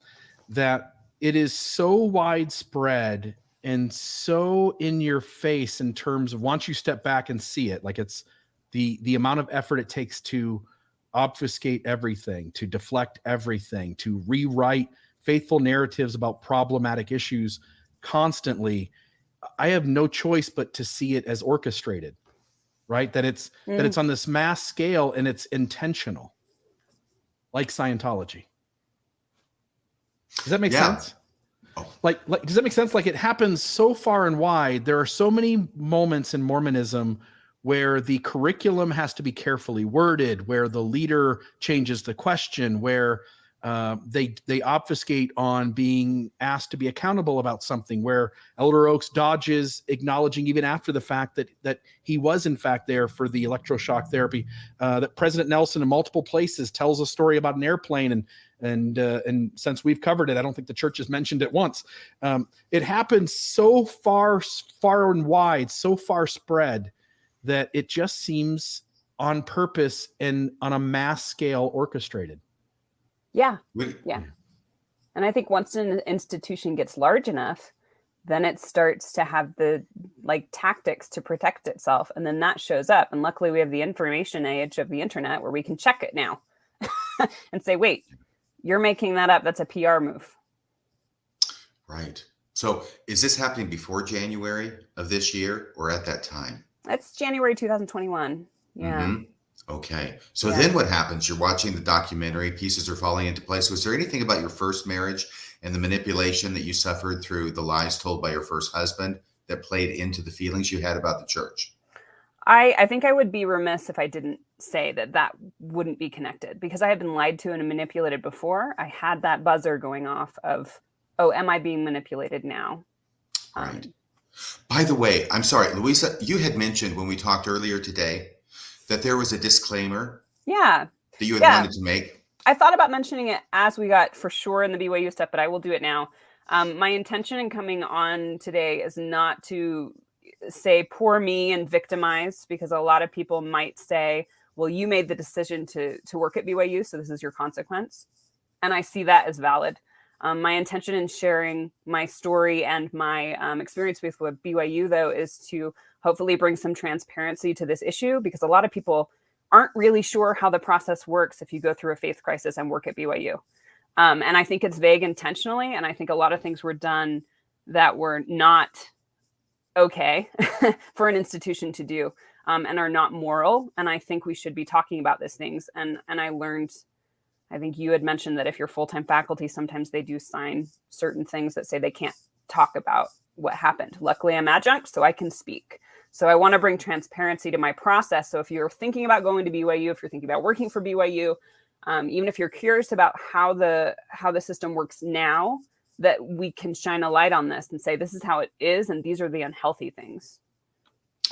That it is so widespread and so in your face in terms of once you step back and see it, like it's the amount of effort it takes to obfuscate everything, to deflect everything, to rewrite faithful narratives about problematic issues constantly. I have no choice but to see it as orchestrated, right? That it's on this mass scale and it's intentional, like Scientology. Does that make sense? Oh. Like, does that make sense? Like, it happens so far and wide. There are so many moments in Mormonism where the curriculum has to be carefully worded, where the leader changes the question, where they obfuscate on being asked to be accountable about something, where Elder Oaks dodges acknowledging even after the fact that he was in fact there for the electroshock therapy, that President Nelson in multiple places tells a story about an airplane, and since we've covered it, I don't think the church has mentioned it once. It happens so far and wide, so far spread, that it just seems on purpose and on a mass scale orchestrated. Yeah. And I think once an institution gets large enough, then it starts to have the tactics to protect itself. And then that shows up. And luckily we have the information age of the internet where we can check it now and say, wait, you're making that up. That's a PR move. Right. So is this happening before January of this year or at that time? It's January 2021. Yeah. Mm-hmm. Okay. So then what happens? You're watching the documentary, pieces are falling into place. Was there anything about your first marriage and the manipulation that you suffered through the lies told by your first husband that played into the feelings you had about the church? I think I would be remiss if I didn't say that wouldn't be connected, because I had been lied to and manipulated before. I had that buzzer going off of, oh, am I being manipulated now? Right. By the way, I'm sorry, Louisa, you had mentioned when we talked earlier today that there was a disclaimer that you had wanted to make. I thought about mentioning it as we got for sure in the BYU stuff, but I will do it now. My intention in coming on today is not to say poor me and victimize, because a lot of people might say, well, you made the decision to work at BYU, so this is your consequence. And I see that as valid. My intention in sharing my story and my experience with BYU, though, is to hopefully bring some transparency to this issue, because a lot of people aren't really sure how the process works if you go through a faith crisis and work at BYU. And I think it's vague intentionally. And I think a lot of things were done that were not okay for an institution to do, and are not moral. And I think we should be talking about these things. And I learned I think you had mentioned that if you're full-time faculty, sometimes they do sign certain things that say they can't talk about what happened. Luckily, I'm adjunct, so I can speak. So I want to bring transparency to my process. So if you're thinking about going to BYU, if you're thinking about working for BYU, even if you're curious about how the system works now, that we can shine a light on this and say, this is how it is, and these are the unhealthy things.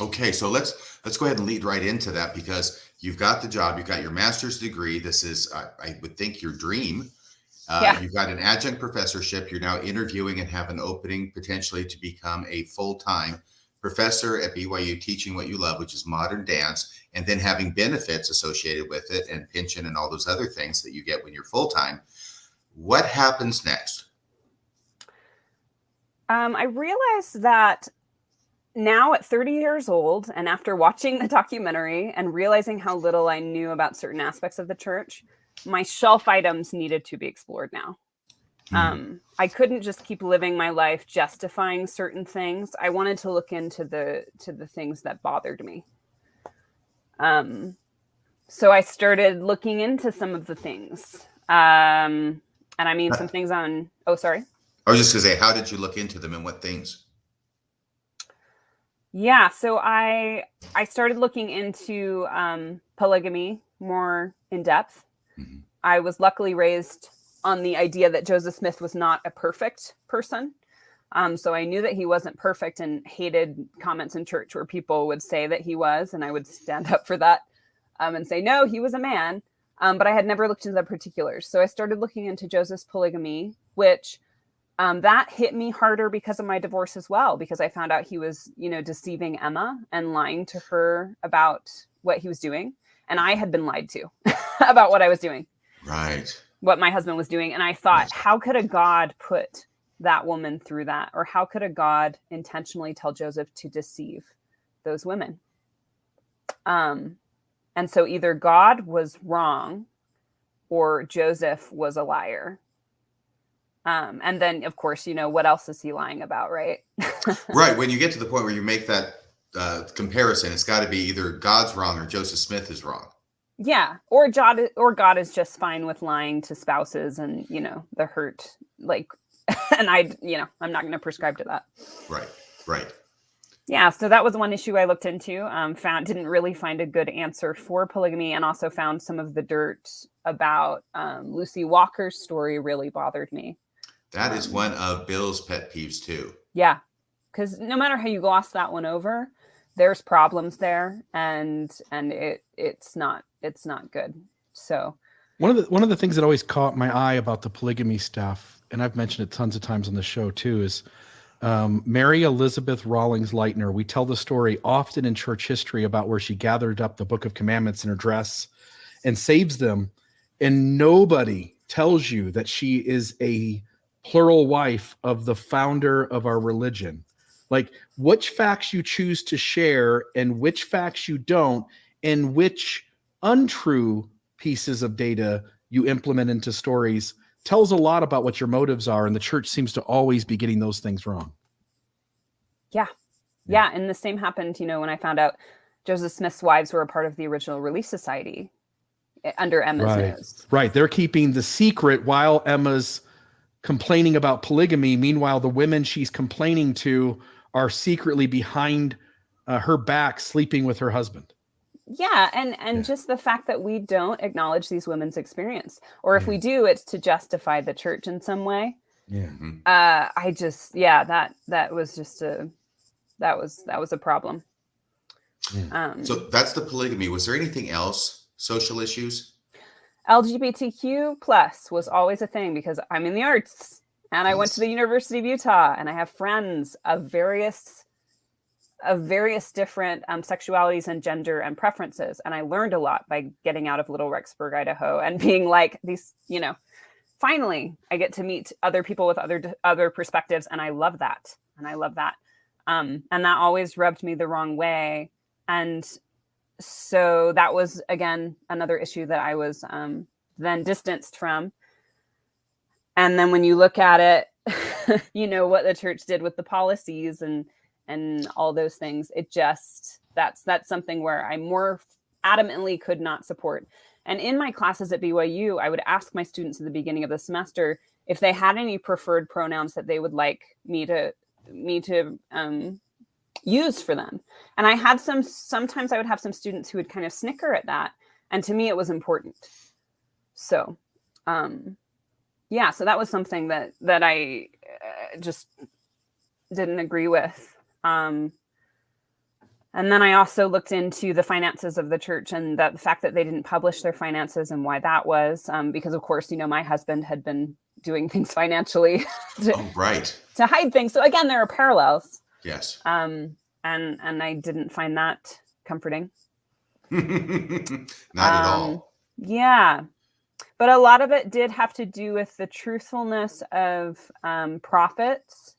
Okay, so let's go ahead and lead right into that, because you've got the job, you've got your master's degree. This is, I would think, your dream. You've got an adjunct professorship. You're now interviewing and have an opening potentially to become a full-time professor at BYU, teaching what you love, which is modern dance, and then having benefits associated with it and pension and all those other things that you get when you're full-time. What happens next? I realized that now at 30 years old, and after watching the documentary and realizing how little I knew about certain aspects of the church, my shelf items needed to be explored now. I couldn't just keep living my life justifying certain things. I wanted to look into the things that bothered me. So I started looking into some of the things. And I mean, some things on, oh, sorry. I was just going to say, how did you look into them and what things? Yeah, so I started looking into polygamy more in depth. Mm-hmm. I was luckily raised on the idea that Joseph Smith was not a perfect person. So I knew that he wasn't perfect, and hated comments in church where people would say that he was, and I would stand up for that and say, no, he was a man. But I had never looked into the particulars. So I started looking into Joseph's polygamy, which that hit me harder because of my divorce as well, because I found out he was, deceiving Emma and lying to her about what he was doing. And I had been lied to about what I was doing. Right. What my husband was doing. And I thought, how could a God put that woman through that? Or how could a God intentionally tell Joseph to deceive those women? And so either God was wrong or Joseph was a liar. And then, of course, what else is he lying about, right? Right. When you get to the point where you make that comparison, it's got to be either God's wrong or Joseph Smith is wrong. Yeah. Or God is just fine with lying to spouses and, the hurt, and I'm not going to prescribe to that. Right. Yeah. So that was one issue I looked into, didn't really find a good answer for polygamy, and also found some of the dirt about Lucy Walker's story really bothered me. That is one of Bill's pet peeves too. Yeah. Because no matter how you gloss that one over, there's problems there, and it's not good. So one of the things that always caught my eye about the polygamy stuff, and I've mentioned it tons of times on the show too, is Mary Elizabeth Rawlings Lightner. We tell the story often in church history about where she gathered up the Book of Commandments in her dress and saves them, and nobody tells you that she is a plural wife of the founder of our religion. Like, which facts you choose to share and which facts you don't, and which untrue pieces of data you implement into stories tells a lot about what your motives are. And the church seems to always be getting those things wrong. Yeah. And the same happened, when I found out Joseph Smith's wives were a part of the original Relief Society under Emma's nose. Right. They're keeping the secret while Emma's complaining about polygamy. Meanwhile, the women she's complaining to are secretly behind her back, sleeping with her husband. Yeah. And just the fact that we don't acknowledge these women's experience, or if we do, it's to justify the church in some way. Yeah. That was a problem. So that's the polygamy. Was there anything else? Social issues? LGBTQ plus was always a thing, because I'm in the arts and I went to the University of Utah, and I have friends of various different sexualities and gender and preferences. And I learned a lot by getting out of Little Rexburg, Idaho, and being like, these, finally I get to meet other people with other perspectives. And I love that. And that always rubbed me the wrong way. And so that was, again, another issue that I was then distanced from. And then when you look at it, what the church did with the policies and all those things, it just, that's something where I more adamantly could not support. And in my classes at BYU, I would ask my students at the beginning of the semester if they had any preferred pronouns that they would like me to use for them. And I had sometimes I would have some students who would kind of snicker at that. And to me, it was important. So, yeah, so that was something that I just didn't agree with. And then I also looked into the finances of the church and the fact that they didn't publish their finances and why that was, because of course, my husband had been doing things financially to hide things. So again, there are parallels. Yes. And I didn't find that comforting. Not at all. Yeah. But a lot of it did have to do with the truthfulness of prophets,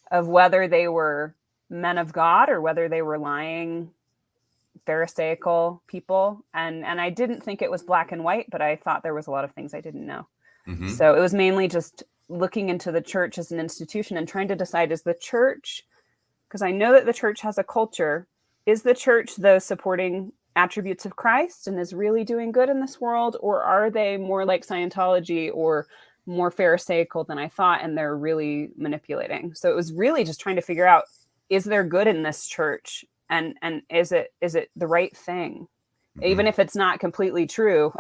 of whether they were men of God or whether they were lying Pharisaical people. And I didn't think it was black and white, but I thought there was a lot of things I didn't know. Mm-hmm. So it was mainly just looking into the church as an institution and trying to decide, is the church, because I know that the church has a culture, is the church those supporting attributes of Christ and is really doing good in this world, or are they more like Scientology or more Pharisaical than I thought, and they're really manipulating? So it was really just trying to figure out, is there good in this church, and is it the right thing? Mm-hmm. Even if it's not completely true,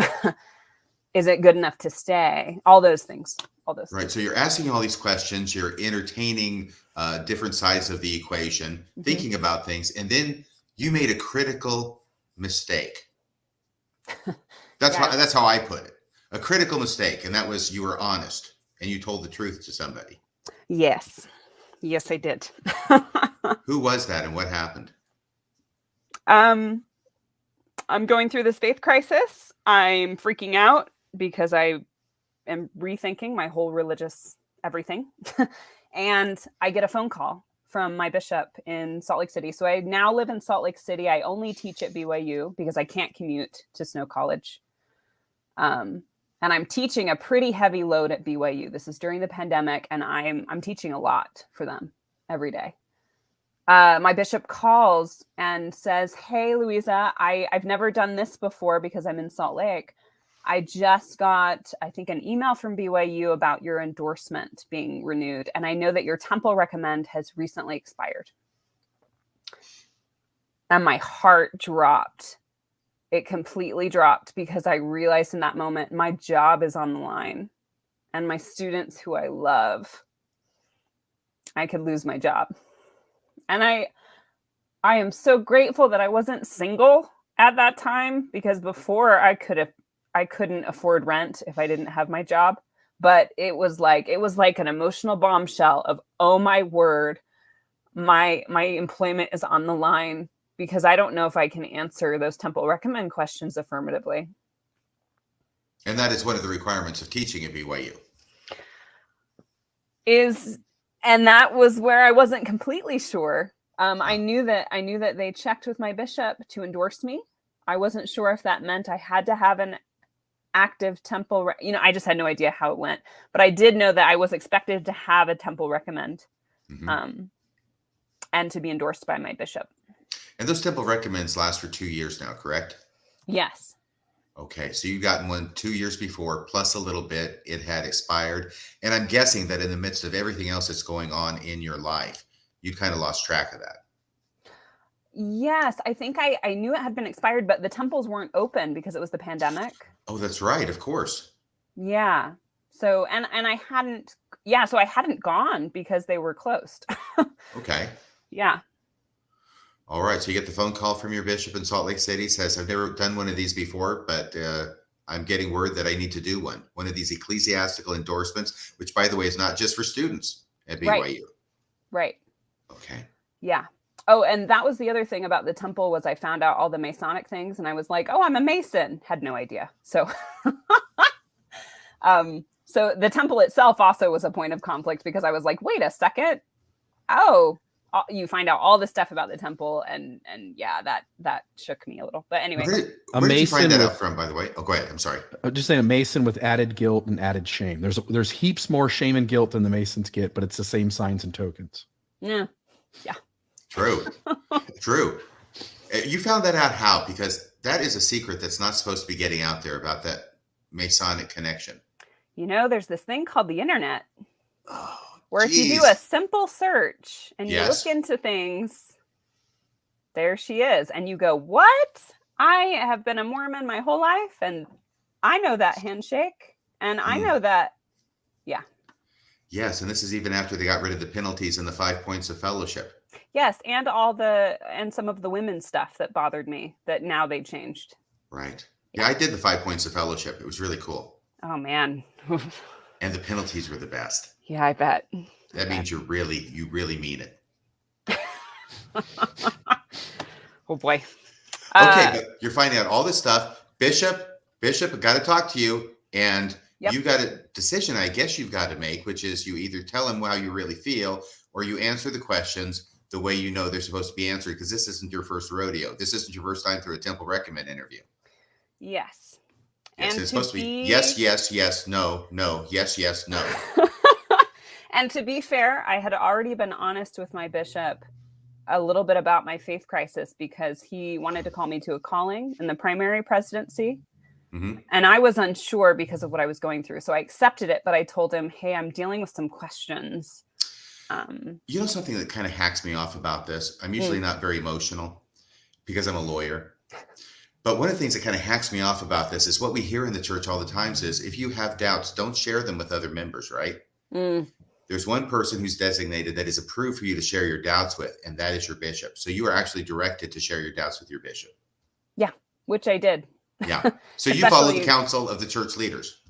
is it good enough to stay? All those things. Right. So you're asking all these questions, you're entertaining different sides of the equation, mm-hmm. thinking about things, and you made a critical mistake. That's how I put it. A critical mistake. And that was, you were honest and you told the truth to somebody. Yes, I did. Who was that and what happened? I'm going through this faith crisis. I'm freaking out because I am rethinking my whole religious everything. And I get a phone call from my bishop in Salt Lake City. So I now live in Salt Lake City. I only teach at BYU because I can't commute to Snow College. And I'm teaching a pretty heavy load at BYU. This is during the pandemic, and I'm teaching a lot for them every day. My bishop calls and says, "Hey, Louisa, I've never done this before because I'm in Salt Lake. I just got, I think, an email from BYU about your endorsement being renewed. And I know that your temple recommend has recently expired." And my heart dropped. It completely dropped because I realized in that moment, my job is on the line and my students who I love, I could lose my job. And I am so grateful that I wasn't single at that time, because before I couldn't afford rent if I didn't have my job. But it was like an emotional bombshell of, oh my word, my employment is on the line, because I don't know if I can answer those temple recommend questions affirmatively. And that is one of the requirements of teaching at BYU. And that was where I wasn't completely sure. I knew that they checked with my bishop to endorse me. I wasn't sure if that meant I had to have an active temple. I just had no idea how it went. But I did know that I was expected to have a temple recommend, mm-hmm. And to be endorsed by my bishop. And those temple recommends last for 2 years now, correct? Yes. Okay, so you gotten one 2 years before, plus a little bit. It had expired. And I'm guessing that in the midst of everything else that's going on in your life, you kind of lost track of that. Yes, I think I knew it had been expired, but the temples weren't open because it was the pandemic. Oh, that's right. Of course. Yeah. So, and I hadn't gone because they were closed. Okay. Yeah. All right. So you get the phone call from your bishop in Salt Lake City, says, "I've never done one of these before, but I'm getting word that I need to do one of these ecclesiastical endorsements," which, by the way, is not just for students at BYU. Right. Okay. Yeah. Oh, and that was the other thing about the temple, was I found out all the Masonic things, and I was like, "Oh, I'm a Mason." Had no idea. So, so the temple itself also was a point of conflict, because I was like, "Wait a second. Oh, you find out all this stuff about the temple," and yeah, that shook me a little. But anyway, where did you find that out from, by the way? Oh, go ahead. I'm sorry. I'm just saying, a Mason with added guilt and added shame. There's heaps more shame and guilt than the Masons get, but it's the same signs and tokens. Yeah. True. True. You found that out how? Because that is a secret that's not supposed to be getting out there about that Masonic connection. You know, there's this thing called the internet Oh, where if you do a simple search and you look into things, there she is. And you go, what? I have been a Mormon my whole life, and I know that handshake, and I know that, yeah. Yes, and this is even after they got rid of the penalties and the 5 points of fellowship. Yes, and some of the women's stuff that bothered me that now they changed. Right. Yeah, I did the 5 points of fellowship. It was really cool. Oh, man. And the penalties were the best. Yeah, I bet. That means you really mean it. Oh, boy. Okay, but you're finding out all this stuff. Bishop, I've got to talk to you. And you've got a decision, I guess you've got to make, which is you either tell him how you really feel or you answer the questions the way you know they're supposed to be answered, because this isn't your first rodeo. This isn't your first time through a Temple Recommend interview. Yes. Yes, and it's supposed to be yes, no, yes, no. And to be fair, I had already been honest with my bishop a little bit about my faith crisis because he wanted to call me to a calling in the primary presidency. Mm-hmm. And I was unsure because of what I was going through. So I accepted it, but I told him, hey, I'm dealing with some questions. You know, something that kind of hacks me off about this, I'm usually not very emotional because I'm a lawyer. But one of the things that kind of hacks me off about this is what we hear in the church all the times is if you have doubts, don't share them with other members, right? There's one person who's designated that is approved for you to share your doubts with, and that is your bishop. So you are actually directed to share your doubts with your bishop. Yeah, which I did. Yeah. So you follow the counsel of the church leaders.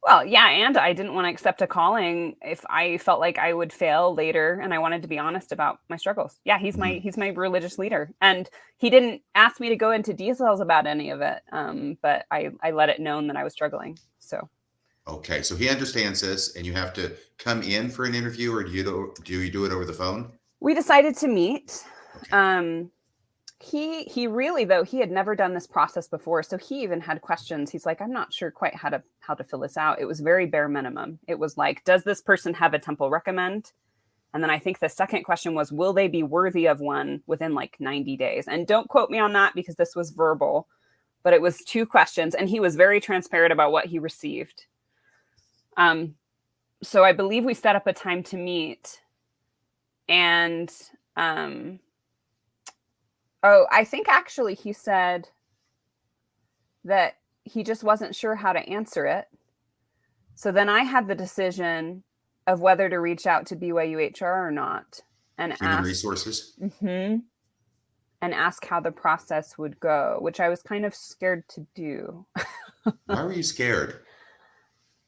Well, yeah, and I didn't want to accept a calling if I felt like I would fail later, and I wanted to be honest about my struggles. Yeah, he's my religious leader, and he didn't ask me to go into details about any of it, but I let it known that I was struggling. So, okay, so he understands this, and you have to come in for an interview, or do you do it over the phone? We decided to meet. Okay. He really, though, he had never done this process before. So he even had questions. He's like, I'm not sure quite how to fill this out. It was very bare minimum. It was like, does this person have a temple recommend? And then I think the second question was, will they be worthy of one within like 90 days? And don't quote me on that because this was verbal, but it was 2 questions. And he was very transparent about what he received. So I believe we set up a time to meet, and, I think actually he said that he just wasn't sure how to answer it. So then I had the decision of whether to reach out to BYU HR or not. And Human resources. And ask how the process would go, which I was kind of scared to do. Why were you scared?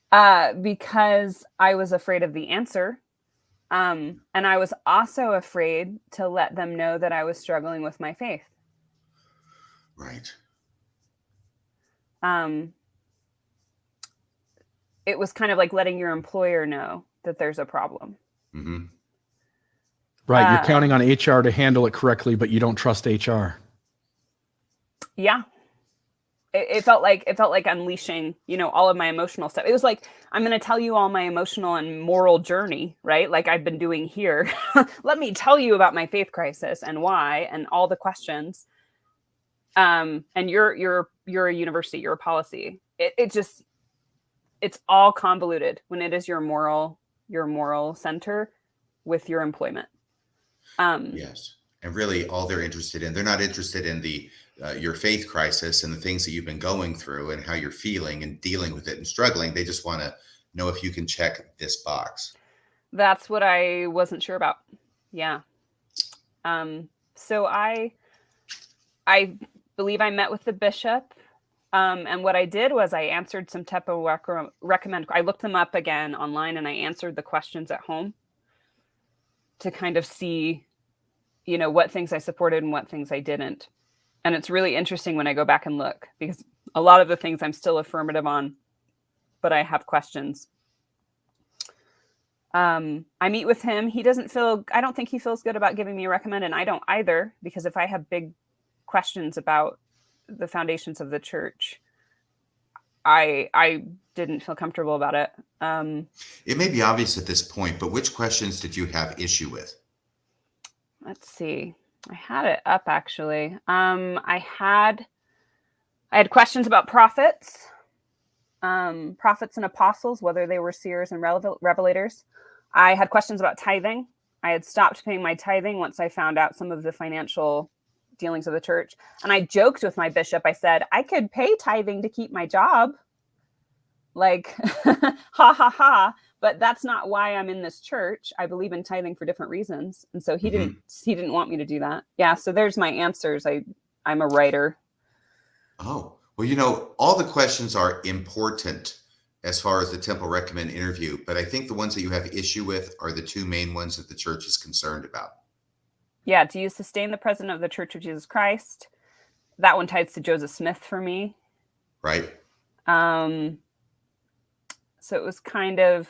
Because I was afraid of the answer. And I was also afraid to let them know that I was struggling with my faith. Right. It was kind of like letting your employer know that there's a problem. Mm-hmm. Right. You're counting on HR to handle it correctly, but you don't trust HR. Yeah. It felt like unleashing, all of my emotional stuff. It was like, I'm going to tell you all my emotional and moral journey, right? Like I've been doing here. Let me tell you about my faith crisis and why, and all the questions. And you're a university, you're a policy. It's all convoluted when it is your moral center with your employment. Yes. And really all they're interested in, they're not interested in your faith crisis and the things that you've been going through and how you're feeling and dealing with it and struggling. They just want to know if you can check this box. That's what I wasn't sure about. Yeah. So I believe I met with the bishop. And what I did was I answered some temple recommend. I looked them up again online and I answered the questions at home to kind of see, what things I supported and what things I didn't. And it's really interesting when I go back and look, because a lot of the things I'm still affirmative on, but I have questions. I meet with him. I don't think he feels good about giving me a recommend, and I don't either, because if I have big questions about the foundations of the church, I didn't feel comfortable about it. It may be obvious at this point, but which questions did you have issue with? Let's see. I had it up actually. I had questions about prophets, prophets and apostles, whether they were seers and revelators. I had questions about tithing. I had stopped paying my tithing once I found out some of the financial dealings of the church. And I joked with my bishop. I said, I could pay tithing to keep my job. Like, ha, ha, ha. But that's not why I'm in this church. I believe in tithing for different reasons. And so he didn't want me to do that. Yeah. So there's my answers. I'm a writer. Oh, well, all the questions are important as far as the Temple Recommend interview, but I think the ones that you have issue with are the two main ones that the church is concerned about. Yeah. Do you sustain the president of the Church of Jesus Christ? That one ties to Joseph Smith for me. Right. So it was kind of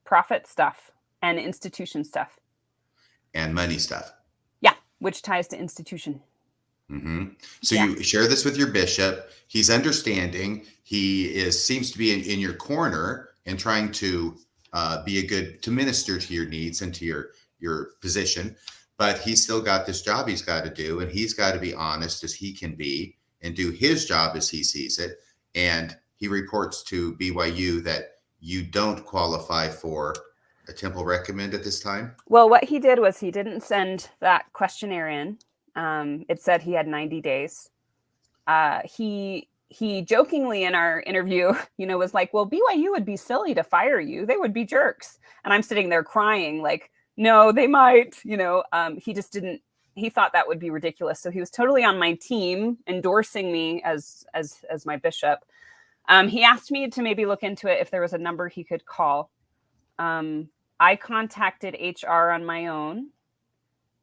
prophet stuff and institution stuff. And money stuff. Yeah. Which ties to institution. Mm-hmm. So you share this with your bishop. He's understanding. He seems to be in your corner and trying to to minister to your needs and to your position. But he's still got this job he's got to do, and he's got to be honest as he can be and do his job as he sees it. And he reports to BYU that you don't qualify for a Temple Recommend at this time. Well, what he did was he didn't send that questionnaire in. It said he had 90 days. He jokingly in our interview, was like, well, BYU would be silly to fire you. They would be jerks. And I'm sitting there crying like, no, they might, he just didn't, he thought that would be ridiculous. So he was totally on my team, endorsing me as my bishop. He asked me to maybe look into it if there was a number he could call. I contacted HR on my own.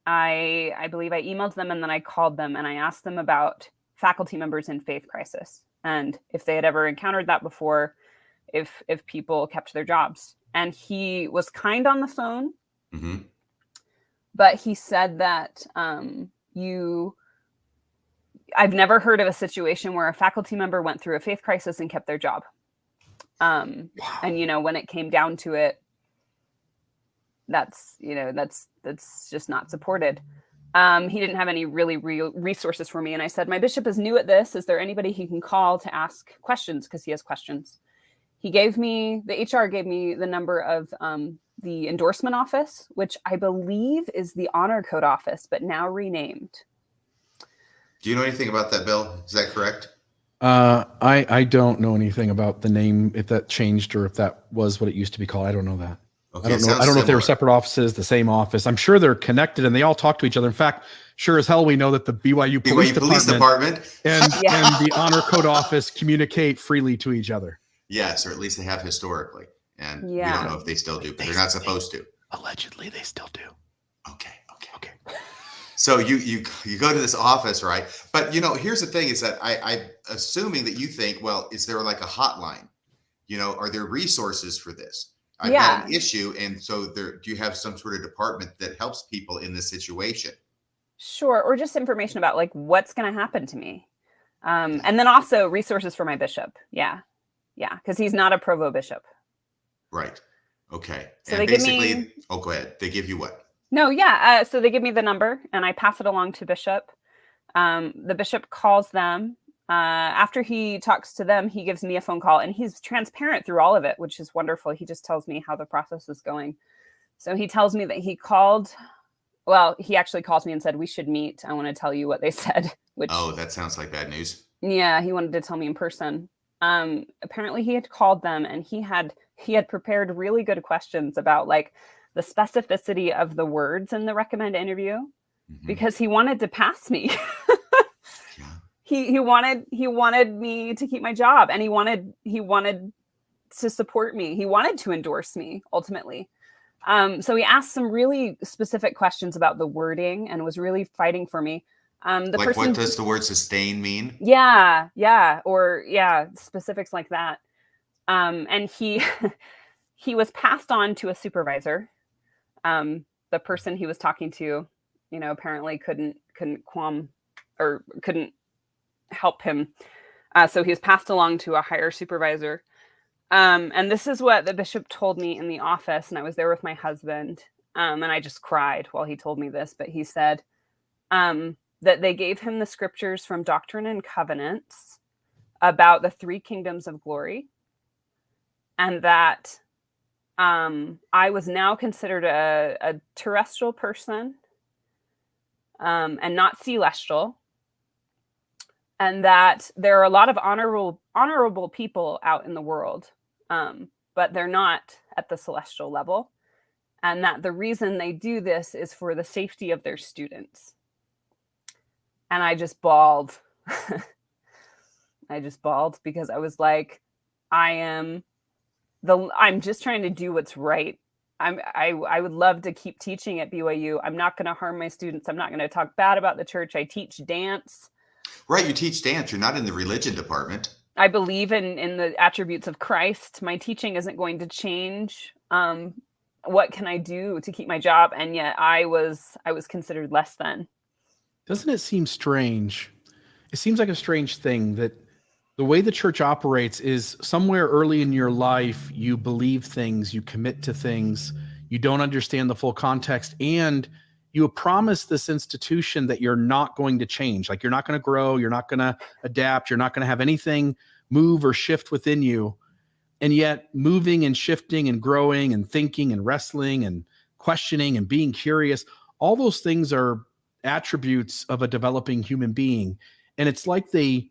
I believe I emailed them and then I called them and I asked them about faculty members in faith crisis and if they had ever encountered that before, if people kept their jobs. And he was kind on the phone, but he said that I've never heard of a situation where a faculty member went through a faith crisis and kept their job. And when it came down to it, that's just not supported. He didn't have any really real resources for me. And I said, my bishop is new at this. Is there anybody he can call to ask questions? Because he has questions. The HR gave me the number of the endorsement office, which I believe is the honor code office, but now renamed. Do you know anything about that, Bill? Is that correct? I don't know anything about the name, if that changed or if that was what it used to be called. I don't know that. Okay, I don't know if they were separate offices, the same office. I'm sure they're connected and they all talk to each other. In fact, sure as hell we know that the BYU Police Department and the Honor Code Office communicate freely to each other. Yes, or at least they have historically. And we don't know if they still do, but they're not supposed to. Allegedly, they still do. Okay. So you go to this office, right? But here's the thing: is that I'm assuming that you think, well, is there like a hotline? Are there resources for this? I've got an issue, and so do you have some sort of department that helps people in this situation? Sure, or just information about like what's going to happen to me, and then also resources for my bishop. Yeah, because he's not a provo bishop. Right. Okay. So and basically, go ahead. They give you what? No, so they give me the number and I pass it along to bishop. The bishop calls them. After he talks to them, he gives me a phone call and he's transparent through all of it, which is wonderful. He just tells me how the process is going. So he tells me that he called. Well, he actually calls me and said, we should meet. I want to tell you what they said. Oh, that sounds like bad news. Yeah, he wanted to tell me in person. Apparently he had called them and he had prepared really good questions about like the specificity of the words in the recommend interview because he wanted to pass me. He wanted me to keep my job and he wanted to support me. He wanted to endorse me ultimately. So he asked some really specific questions about the wording and was really fighting for me. What does the word sustain mean? Yeah. Specifics like that. And he was passed on to a supervisor. The person he was talking to, apparently couldn't help him. So he was passed along to a higher supervisor. And this is what the bishop told me in the office. And I was there with my husband. And I just cried while he told me this, but he said, that they gave him the scriptures from Doctrine and Covenants about the 3 kingdoms of glory, and that I was now considered a terrestrial person and not celestial, and that there are a lot of honorable people out in the world, but they're not at the celestial level, and that the reason they do this is for the safety of their students. And I just bawled. I just bawled because I was like, I'm just trying to do what's right. I would love to keep teaching at BYU. I'm not going to harm my students. I'm not going to talk bad about the church. I teach dance. Right. You teach dance. You're not in the religion department. I believe in the attributes of Christ. My teaching isn't going to change. What can I do to keep my job? And yet I was considered less than. Doesn't it seem strange? It seems like a strange thing that the way the church operates is somewhere early in your life, you believe things, you commit to things, you don't understand the full context, and you promise this institution that you're not going to change. Like, you're not going to grow, you're not going to adapt, you're not going to have anything move or shift within you. And yet moving and shifting and growing and thinking and wrestling and questioning and being curious, all those things are attributes of a developing human being. And it's like they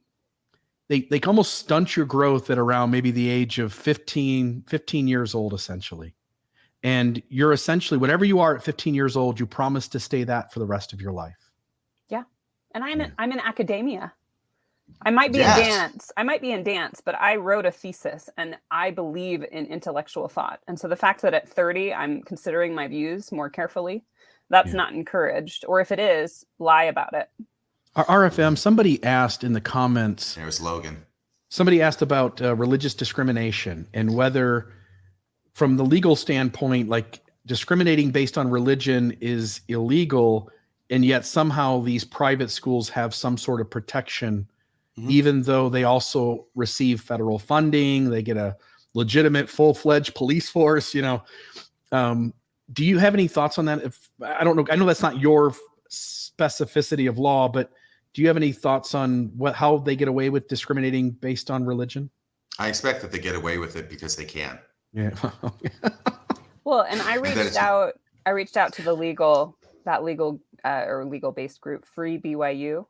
almost stunt your growth at around maybe the age of 15 years old, essentially. And you're essentially, whatever you are at 15 years old, you promise to stay that for the rest of your life. Yeah. And I'm in academia. I might be Yes. in dance. I might be in dance, but I wrote a thesis and I believe in intellectual thought. And so the fact that at 30, I'm considering my views more carefully, that's not encouraged. Or if it is, lie about it. RFM, somebody asked in the comments, There's Logan. somebody asked about religious discrimination and whether, from the legal standpoint, like discriminating based on religion is illegal, and yet somehow these private schools have some sort of protection, even though they also receive federal funding, they get a legitimate full-fledged police force, do you have any thoughts on that? I don't know. I know that's not your specificity of law, but do you have any thoughts on how they get away with discriminating based on religion? I expect that they get away with it because they can. Yeah. Well, and I reached out to the legal based group, Free BYU,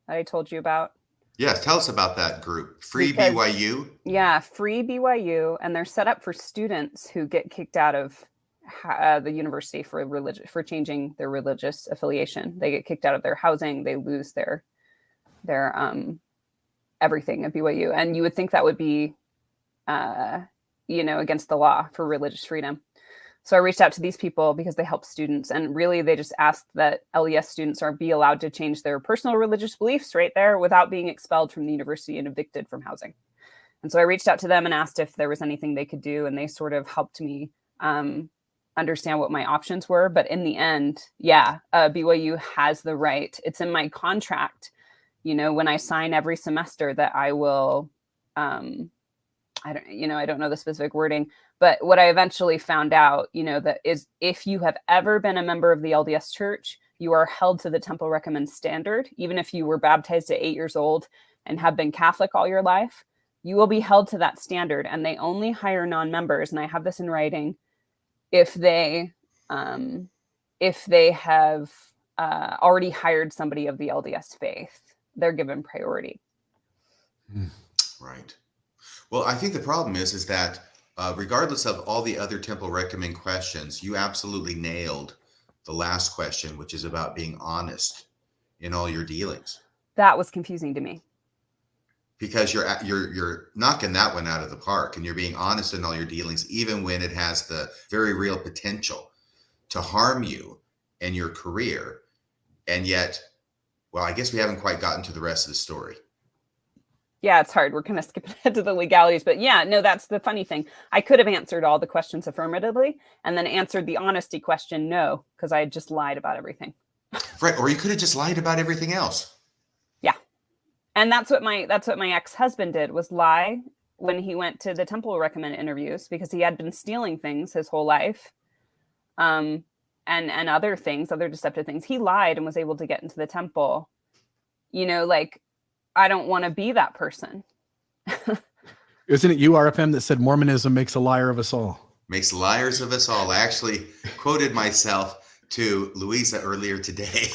that I told you about. Yes, tell us about that group, Free Because- BYU. Yeah, Free BYU, and they're set up for students who get kicked out of the university for changing their religious affiliation. They get kicked out of their housing. They lose their everything at BYU, and you would think that would be, against the law for religious freedom. So I reached out to these people because they help students, and really they just asked that LES students be allowed to change their personal religious beliefs right there without being expelled from the university and evicted from housing. And so I reached out to them and asked if there was anything they could do, and they sort of helped me understand what my options were. But in the end, BYU has the right. It's in my contract, when I sign every semester that I will, I don't know the specific wording, but what I eventually found out, that is, if you have ever been a member of the LDS Church, you are held to the Temple Recommend standard. Even if you were baptized at 8 years old and have been Catholic all your life, you will be held to that standard. And they only hire non-members, and I have this in writing, if they have already hired somebody of the LDS faith. They're given priority. Right. Well, I think the problem is that regardless of all the other Temple Recommend questions, you absolutely nailed the last question, which is about being honest in all your dealings. That was confusing to me. Because you're knocking that one out of the park, and you're being honest in all your dealings, even when it has the very real potential to harm you and your career. And yet, well, I guess we haven't quite gotten to the rest of the story. Yeah, it's hard. We're kind of skipping ahead to the legalities, but yeah, no, that's the funny thing. I could have answered all the questions affirmatively and then answered the honesty question no, because I had just lied about everything. Right, or you could have just lied about everything else. Yeah. And that's what my ex-husband did, was lie when he went to the Temple Recommend interviews, because he had been stealing things his whole life. And and other things, other deceptive things. He lied and was able to get into the temple. Like, I don't want to be that person. Isn't it you, RFM, that said Mormonism makes a liar of us all? Makes liars of us all. I actually quoted myself to Louisa earlier today.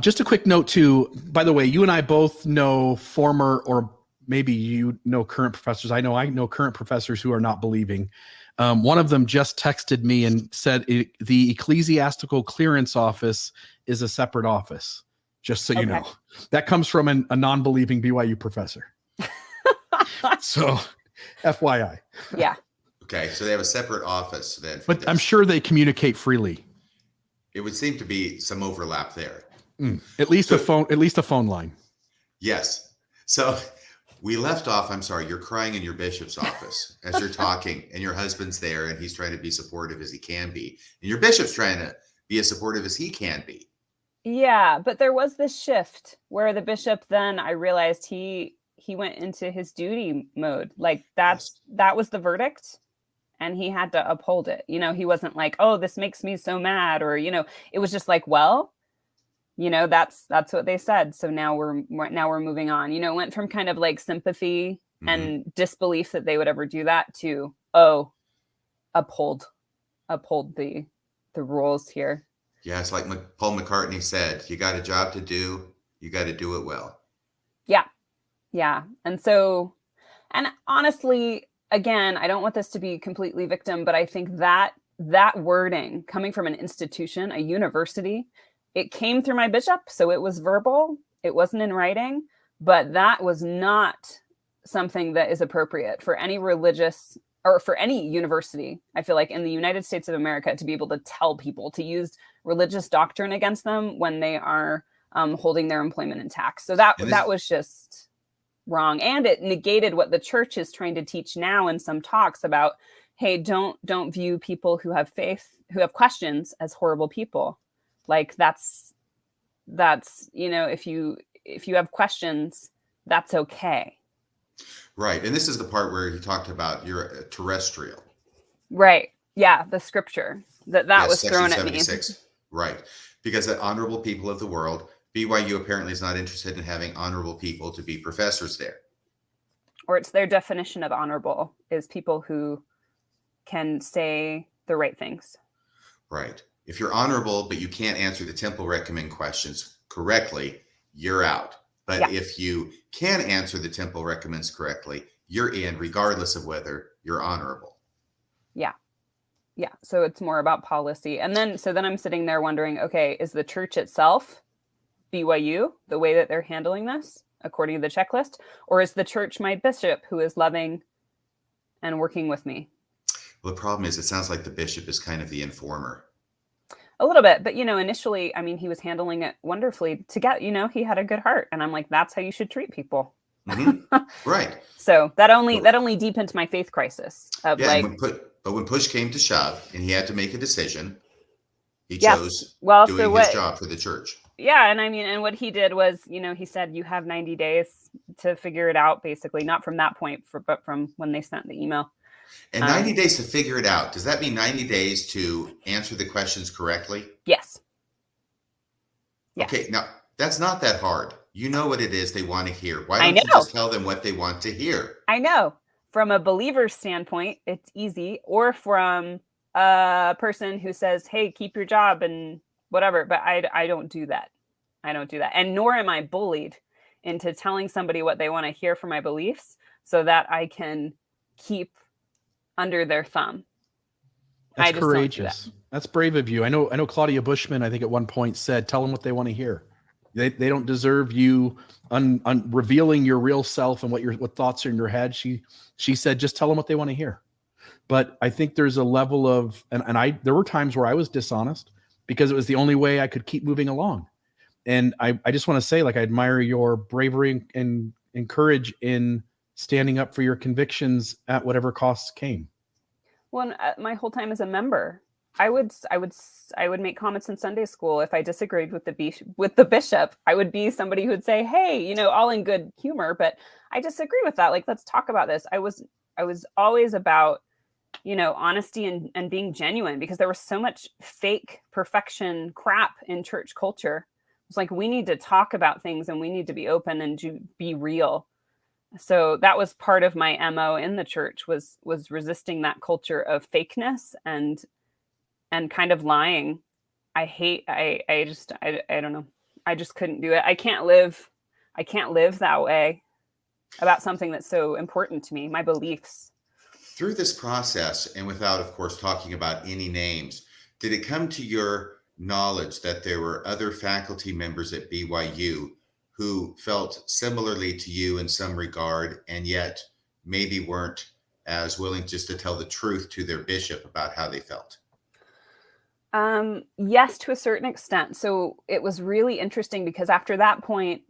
Just a quick note too, by the way, you and I both know former, or maybe you know current professors. I know current professors who are not believing. One of them just texted me and said the Ecclesiastical Clearance Office is a separate office, just so you know. That comes from a non-believing BYU professor. So, FYI. Yeah. Okay, so they have a separate office then. But I'm sure they communicate freely. It would seem to be some overlap there. At least a phone line. Yes. So we left off. I'm sorry. You're crying in your bishop's office as you're talking, and your husband's there, and he's trying to be supportive as he can be, and your bishop's trying to be as supportive as he can be. Yeah, but there was this shift where the bishop, then I realized he went into his duty mode. Like that was the verdict, and he had to uphold it. He wasn't like, oh, this makes me so mad, or it was just like, well, that's what they said. So now we're moving on. It went from kind of like sympathy and disbelief that they would ever do that to, oh, uphold the rules here. Yeah, it's like Paul McCartney said, you got a job to do, you got to do it well. Yeah. And so, and honestly, again, I don't want this to be completely victim, but I think that wording coming from an institution, a university, it came through my bishop. So it was verbal. It wasn't in writing, but that was not something that is appropriate for any religious or for any university. I feel like in the United States of America, to be able to tell people to use religious doctrine against them when they are holding their employment intact. So that was just wrong. And it negated what the church is trying to teach now in some talks about, hey, don't view people who have faith, who have questions, as horrible people. Like that's if you have questions, that's okay. Right. And this is the part where he talked about you're terrestrial. Right. Yeah. The scripture that was thrown at me. Right. Because the honorable people of the world, BYU apparently is not interested in having honorable people to be professors there. Or it's their definition of honorable is people who can say the right things. Right. If you're honorable, but you can't answer the temple recommend questions correctly, you're out. But if you can answer the temple recommends correctly, you're in, regardless of whether you're honorable. Yeah. Yeah. So it's more about policy. And then I'm sitting there wondering, okay, is the church itself, BYU, the way that they're handling this according to the checklist, or is the church my bishop who is loving and working with me? Well, the problem is it sounds like the bishop is kind of the informer. A little bit, but initially, I mean, he was handling it wonderfully he had a good heart, and I'm like, that's how you should treat people. Right. So that only deepened my faith crisis of but when push came to shove and he had to make a decision, he chose doing his job for the church. Yeah. And I mean, and what he did was, he said, you have 90 days to figure it out, basically, not from that point, but from when they sent the email. And 90 days to figure it out. Does that mean 90 days to answer the questions correctly? Yes. Okay. Now, that's not that hard. You know what it is they want to hear. Why don't you just tell them what they want to hear? I know. From a believer's standpoint, it's easy. Or from a person who says, hey, keep your job and whatever. But I don't do that. And nor am I bullied into telling somebody what they want to hear for my beliefs so that I can keep under their thumb. That's courageous. That's brave of you. I know Claudia Bushman, I think at one point said, tell them what they want to hear. They don't deserve you revealing your real self and what thoughts are in your head. She said, just tell them what they want to hear. But I think there's a level of, and there were times where I was dishonest because it was the only way I could keep moving along. And I just want to say, like, I admire your bravery and courage in standing up for your convictions at whatever costs came. Well, my whole time as a member, I would make comments in Sunday school if I disagreed with the bishop. I would be somebody who would say, "Hey, all in good humor, but I disagree with that. Like, let's talk about this." I was always about honesty and being genuine, because there was so much fake perfection crap in church culture. It's like, we need to talk about things and we need to be open and to be real. So that was part of my MO in the church, was resisting that culture of fakeness and kind of lying. I don't know. I just couldn't do it. I can't live that way about something that's so important to me, my beliefs. Through this process, and without, of course, talking about any names, did it come to your knowledge that there were other faculty members at BYU who felt similarly to you in some regard, and yet maybe weren't as willing just to tell the truth to their bishop about how they felt? Yes, to a certain extent. So it was really interesting, because after that point,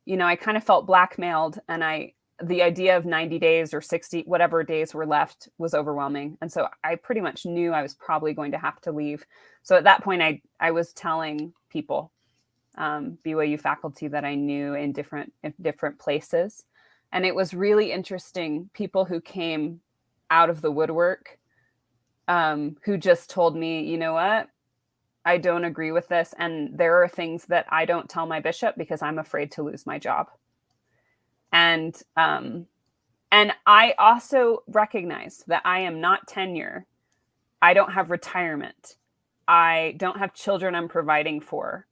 I kind of felt blackmailed, and the idea of 90 days or 60, whatever days were left, was overwhelming. And so I pretty much knew I was probably going to have to leave. So at that point, I was telling people, BYU faculty that I knew in different places. And it was really interesting, people who came out of the woodwork, who just told me, you know what, I don't agree with this. And there are things that I don't tell my bishop because I'm afraid to lose my job. And I also recognize that I am not tenure. I don't have retirement. I don't have children I'm providing for.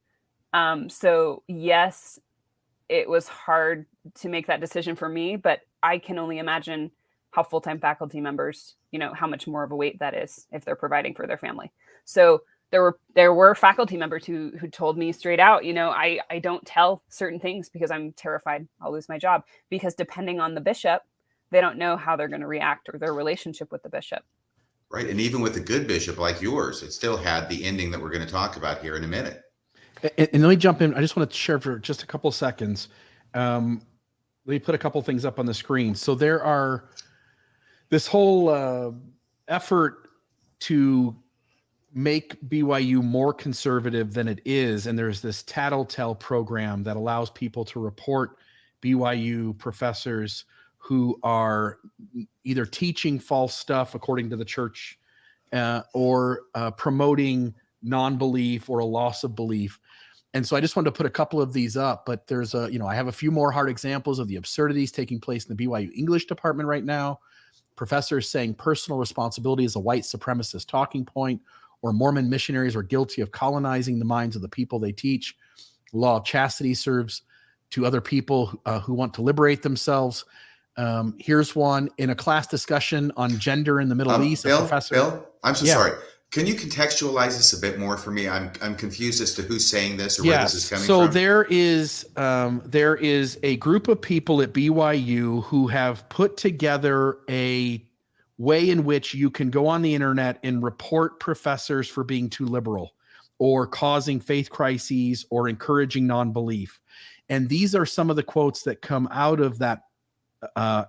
So yes, it was hard to make that decision for me, but I can only imagine how full-time faculty members, how much more of a weight that is if they're providing for their family. So there were faculty members who told me straight out, I don't tell certain things because I'm terrified I'll lose my job, because depending on the bishop, they don't know how they're going to react, or their relationship with the bishop. Right. And even with a good bishop like yours, it still had the ending that we're going to talk about here in a minute. And let me jump in. I just want to share for just a couple of seconds. Let me put a couple of things up on the screen. So there are this whole effort to make BYU more conservative than it is. And there's this tattletale program that allows people to report BYU professors who are either teaching false stuff according to the church, or promoting non-belief or a loss of belief. And so I just wanted to put a couple of these up, but there's I have a few more hard examples of the absurdities taking place in the BYU English department right now. Professors saying personal responsibility is a white supremacist talking point, or Mormon missionaries are guilty of colonizing the minds of the people they teach. Law of chastity serves to other people who want to liberate themselves. Here's one in a class discussion on gender in the Middle East. Bill, Professor, Bill, I'm so sorry. Can you contextualize this a bit more for me? I'm confused as to who's saying this or where this is coming from. So there is a group of people at BYU who have put together a way in which you can go on the internet and report professors for being too liberal, or causing faith crises, or encouraging non-belief. And these are some of the quotes that come out of that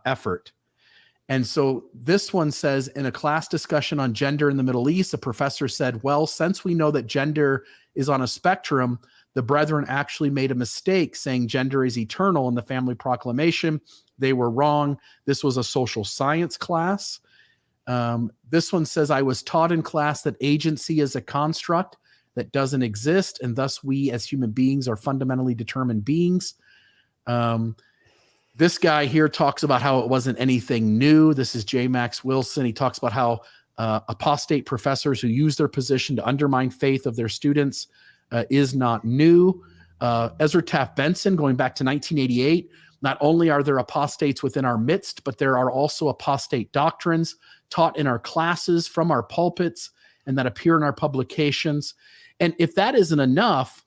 effort. And so this one says, in a class discussion on gender in the Middle East, a professor said, well, since we know that gender is on a spectrum, the brethren actually made a mistake saying gender is eternal in the family proclamation. They were wrong. This was a social science class. This one says, I was taught in class that agency is a construct that doesn't exist, and thus we as human beings are fundamentally determined beings. This guy here talks about how it wasn't anything new. This is J. Max Wilson. He talks about how apostate professors who use their position to undermine faith of their students is not new. Ezra Taft Benson, going back to 1988, not only are there apostates within our midst, but there are also apostate doctrines taught in our classes from our pulpits and that appear in our publications. And if that isn't enough...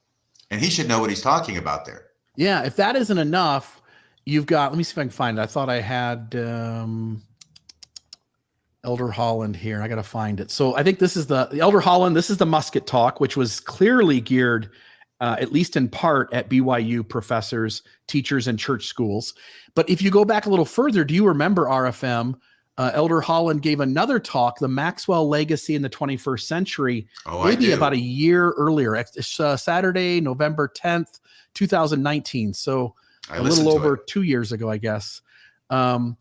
And he should know what he's talking about there. Yeah, if that isn't enough, you've got... Let me see if I can find it. I thought I had Elder Holland here. I got to find it. So I think this is the Elder Holland. This is the Musket Talk, which was clearly geared, at least in part, at BYU professors, teachers, and church schools. But if you go back a little further, do you remember RFM? Elder Holland gave another talk, The Maxwell Legacy in the 21st Century, maybe about a year earlier. It's Saturday, November 10th, 2019. So a little over 2 years ago, I guess. And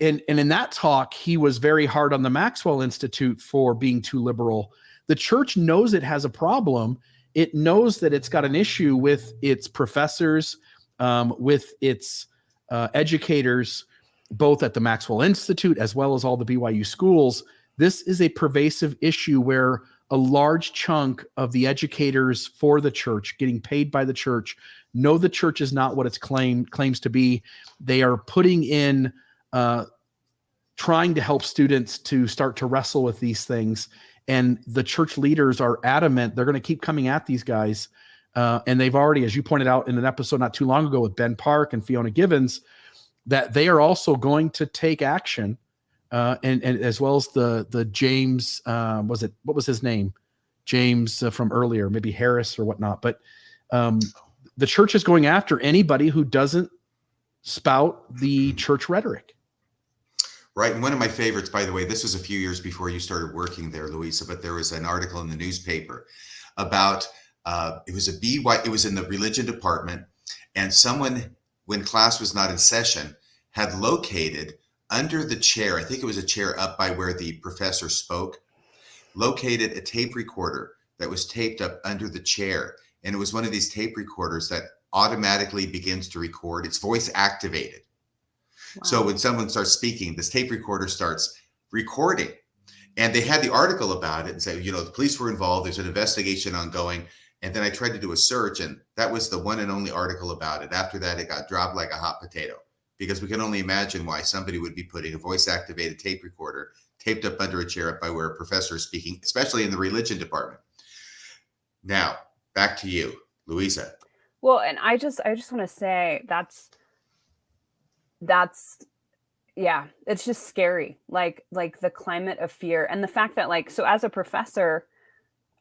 and in that talk, he was very hard on the Maxwell Institute for being too liberal. The church knows it has a problem. It knows that it's got an issue with its professors, with its educators, both at the Maxwell Institute as well as all the BYU schools. This is a pervasive issue where a large chunk of the educators for the church, getting paid by the church, know the church is not what its claims to be. They are putting in, trying to help students to start to wrestle with these things. And the church leaders are adamant. They're going to keep coming at these guys. And they've already, as you pointed out in an episode not too long ago with Ben Park and Fiona Givens, that they are also going to take action. And as well as the James, what was his name? James from earlier, maybe Harris or whatnot. But the church is going after anybody who doesn't spout the church rhetoric. Right. And one of my favorites, by the way, this was a few years before you started working there, Louisa, but there was an article in the newspaper about, it was in the religion department, and someone, when class was not in session, had located under the chair, I think it was a chair up by where the professor spoke, located a tape recorder that was taped up under the chair. And it was one of these tape recorders that automatically begins to record. It's voice activated. Wow. So when someone starts speaking, this tape recorder starts recording. And they had the article about it and said, the police were involved. There's an investigation ongoing. And then I tried to do a search, and that was the one and only article about it. After that, it got dropped like a hot potato, because we can only imagine why somebody would be putting a voice-activated tape recorder taped up under a chair up by where a professor is speaking, especially in the religion department. Now, back to you, Louisa. Well, and I just want to say that's yeah, it's just scary. Like the climate of fear and the fact that so as a professor,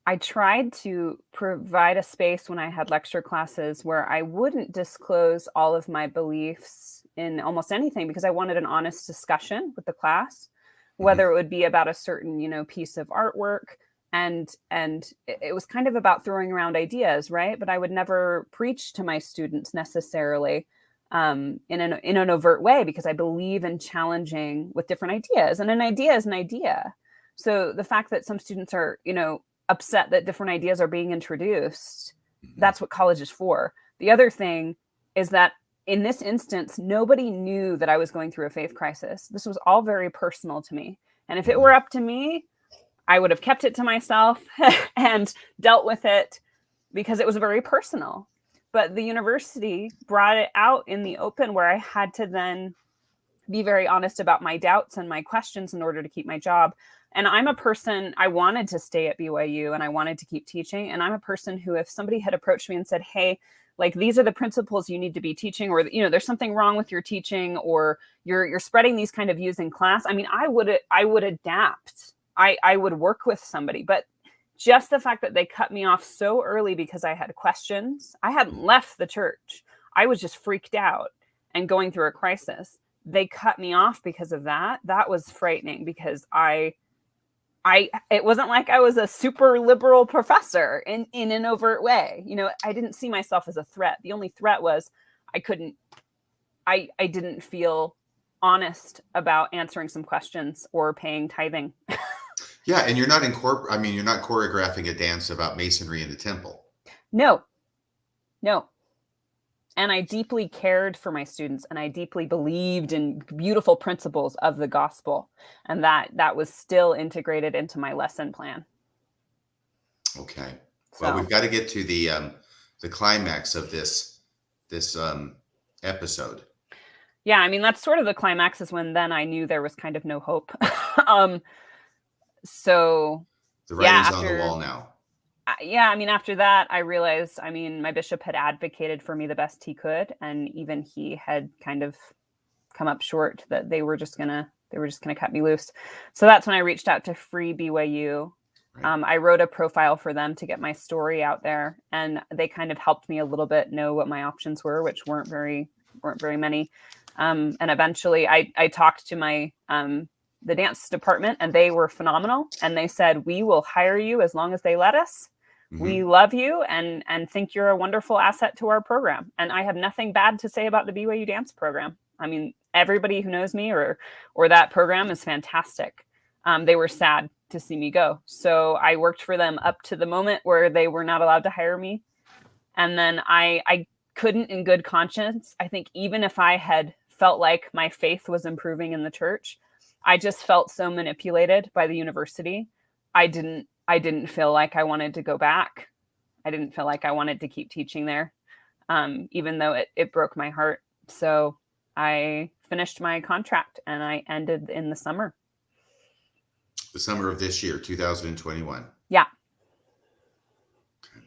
I tried to provide a space when I had lecture classes where I wouldn't disclose all of my beliefs in almost anything, because I wanted an honest discussion with the class, whether it would be about a certain, piece of artwork. And it was kind of about throwing around ideas, right? But I would never preach to my students necessarily in an overt way, because I believe in challenging with different ideas. And an idea is an idea. So the fact that some students are, upset that different ideas are being introduced, that's what college is for. The other thing is that in this instance, nobody knew that I was going through a faith crisis. This was all very personal to me. And if it were up to me, I would have kept it to myself and dealt with it, because it was very personal. But the university brought it out in the open, where I had to then be very honest about my doubts and my questions in order to keep my job. And I'm a person, I wanted to stay at BYU and I wanted to keep teaching. And I'm a person who, if somebody had approached me and said, hey, these are the principles you need to be teaching, or, there's something wrong with your teaching, or you're spreading these kind of views in class. I mean, I would adapt. I would work with somebody, but just the fact that they cut me off so early because I had questions, I hadn't left the church. I was just freaked out and going through a crisis. They cut me off because of that. That was frightening, because it wasn't like I was a super liberal professor in an overt way. I didn't see myself as a threat. The only threat was I didn't feel honest about answering some questions or paying tithing. Yeah, and you're not you're not choreographing a dance about masonry in the temple. No. And I deeply cared for my students, and I deeply believed in beautiful principles of the gospel. And that was still integrated into my lesson plan. Okay. Well, we've got to get to the climax of this episode. Yeah, that's sort of the climax, is when then I knew there was kind of no hope. So the writing's on the wall now. After that, I realized, my bishop had advocated for me the best he could. And even he had kind of come up short, that they were just gonna cut me loose. So that's when I reached out to Free BYU. Right. I wrote a profile for them to get my story out there, and they kind of helped me a little bit know what my options were, which weren't very many. And eventually I talked to my, the dance department, and they were phenomenal. And they said, we will hire you as long as they let us. Mm-hmm. We love you and think you're a wonderful asset to our program. And I have nothing bad to say about the BYU dance program. everybody who knows me or that program is fantastic. They were sad to see me go. So I worked for them up to the moment where they were not allowed to hire me. And then I couldn't in good conscience, I think even if I had felt like my faith was improving in the church, I just felt so manipulated by the university. I didn't feel like I wanted to go back. I didn't feel like I wanted to keep teaching there, even though it broke my heart. So I finished my contract and I ended in the summer. The summer of this year, 2021. Yeah. Okay.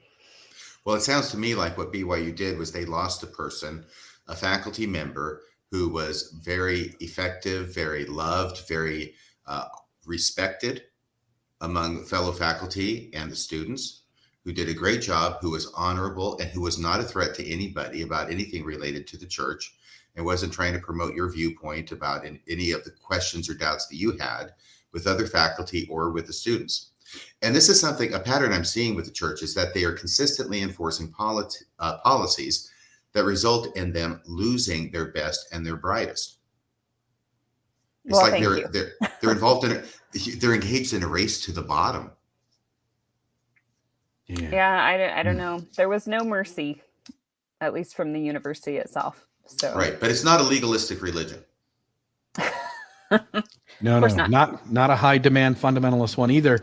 Well, it sounds to me like what BYU did was they lost a person, a faculty member who was very effective, very loved, very respected among fellow faculty and the students, who did a great job, who was honorable, and who was not a threat to anybody about anything related to the church, and wasn't trying to promote your viewpoint about any of the questions or doubts that you had with other faculty or with the students. And this is a pattern I'm seeing with the church, is that they are consistently enforcing policies that result in them losing their best and their brightest. It's Well, like thank they're involved in they're engaged in a race to the bottom. Yeah, I don't know. There was no mercy, at least from the university itself. So Right, but it's not a legalistic religion. No, not a high demand fundamentalist one either.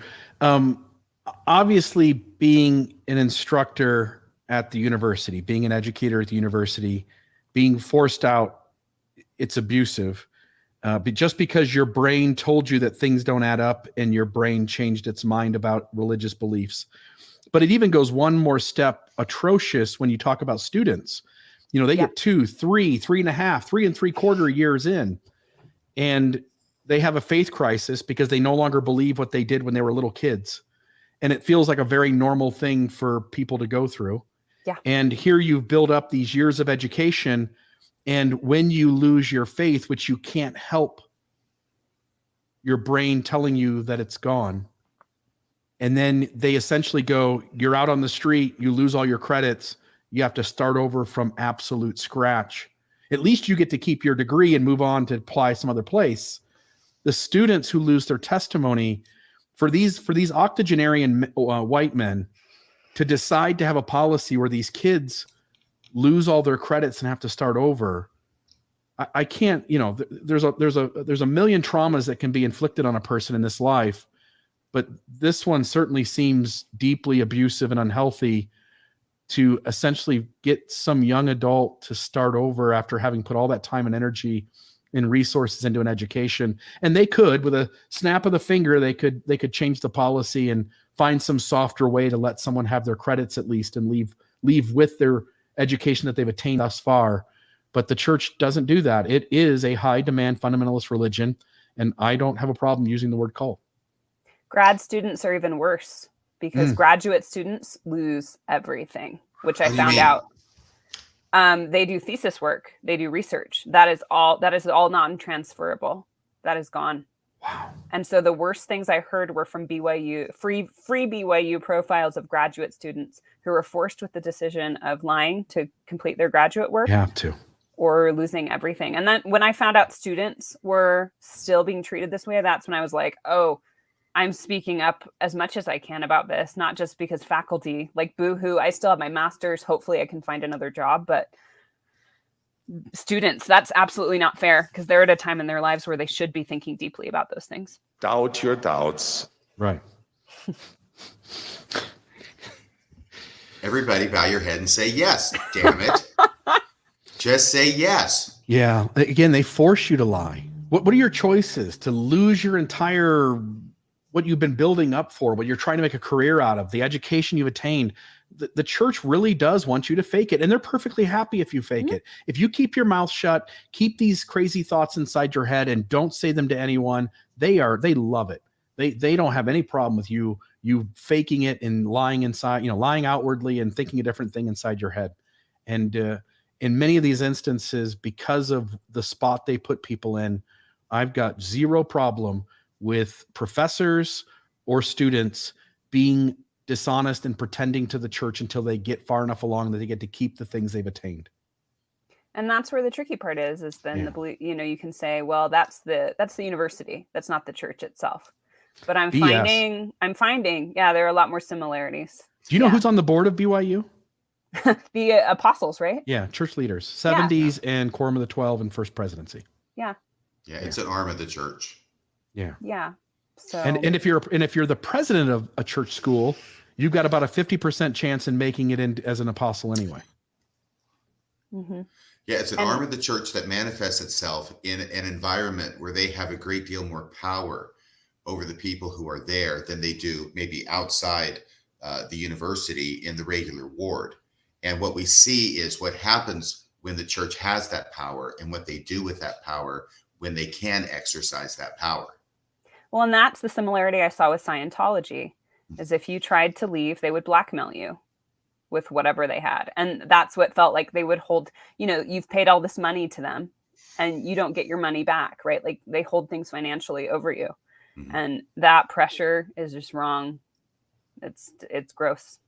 Obviously, being an instructor at the university, being an educator at the university, being forced out, it's abusive. But just because your brain told you that things don't add up and your brain changed its mind about religious beliefs. But it even goes one more step atrocious when you talk about students. They get 2, 3, 3.5, 3 3/4 years in, and they have a faith crisis because they no longer believe what they did when they were little kids. And it feels like a very normal thing for people to go through. Yeah. And here you've built up these years of education. And when you lose your faith, which you can't help your brain telling you that it's gone, and then they essentially go, you're out on the street, you lose all your credits, you have to start over from absolute scratch. At least you get to keep your degree and move on to apply some other place. The students who lose their testimony, for these octogenarian white men to decide to have a policy where these kids lose all their credits and have to start over, I can't. There's a million traumas that can be inflicted on a person in this life, but this one certainly seems deeply abusive and unhealthy, to essentially get some young adult to start over after having put all that time and energy and resources into an education. And they could, with a snap of the finger, they could change the policy and find some softer way to let someone have their credits at least and leave with their education that they've attained thus far. But the church doesn't do that. It is a high demand fundamentalist religion, and I don't have a problem using the word cult. grad students are even worse, because graduate students lose everything, which I found out. They do thesis work, they do research. That is all non-transferable. That is gone. Wow. And so the worst things I heard were from BYU, free BYU profiles of graduate students who were forced with the decision of lying to complete their graduate work. You have to. Or losing everything. And then when I found out students were still being treated this way, that's when I was like, oh, I'm speaking up as much as I can about this, not just because faculty, like, boo-hoo, I still have my master's. Hopefully I can find another job. But students, that's absolutely not fair, because they're at a time in their lives where they should be thinking deeply about those things. Doubt your doubts. Right. Everybody bow your head and say yes, damn it. Just say yes. Yeah. Again, they force you to lie. What are your choices? To lose your entire, what you've been building up for, what you're trying to make a career out of, the education you've attained. The church really does want you to fake it. And they're perfectly happy if you fake it. If you keep your mouth shut, keep these crazy thoughts inside your head and don't say them to anyone, they love it. They don't have any problem with you faking it and lying inside, lying outwardly and thinking a different thing inside your head. And in many of these instances, because of the spot they put people in, I've got zero problem with professors or students being dishonest and pretending to the church until they get far enough along that they get to keep the things they've attained. And that's where the tricky part is then the belief, you can say, well, that's the university. That's not the church itself. But I'm finding, there are a lot more similarities. Do you know who's on the board of BYU? The apostles, right? Yeah, church leaders, 70s and Quorum of the 12 and First Presidency. Yeah. Yeah, it's an arm of the church. Yeah. Yeah. So and if you're the president of a church school, you've got about a 50% chance in making it in as an apostle anyway. Mm-hmm. Yeah, it's an arm of the church that manifests itself in an environment where they have a great deal more power over the people who are there than they do maybe outside the university in the regular ward. And what we see is what happens when the church has that power and what they do with that power when they can exercise that power. Well, and that's the similarity I saw with Scientology, is if you tried to leave, they would blackmail you with whatever they had. And that's what felt like they would hold, you've paid all this money to them and you don't get your money back, right? Like they hold things financially over you. Mm-hmm. And that pressure is just wrong. It's gross.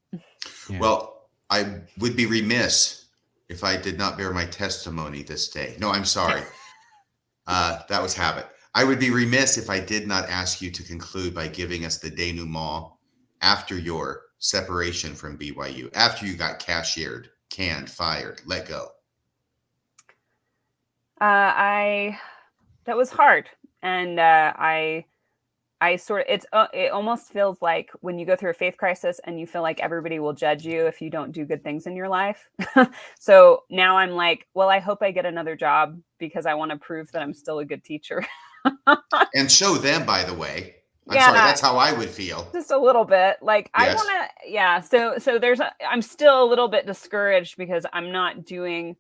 Yeah. Well, I would be remiss if I did not bear my testimony this day. No, I'm sorry. That was habit. I would be remiss if I did not ask you to conclude by giving us the denouement after your separation from BYU, after you got cashiered, canned, fired, let go. That was hard. And I sort of, it almost feels like when you go through a faith crisis and you feel like everybody will judge you if you don't do good things in your life. So now I'm like, well, I hope I get another job because I want to prove that I'm still a good teacher. And show them, by the way. I'm sorry, that's how I would feel. Just a little bit. Like, yes. So I'm still a little bit discouraged because I'm not doing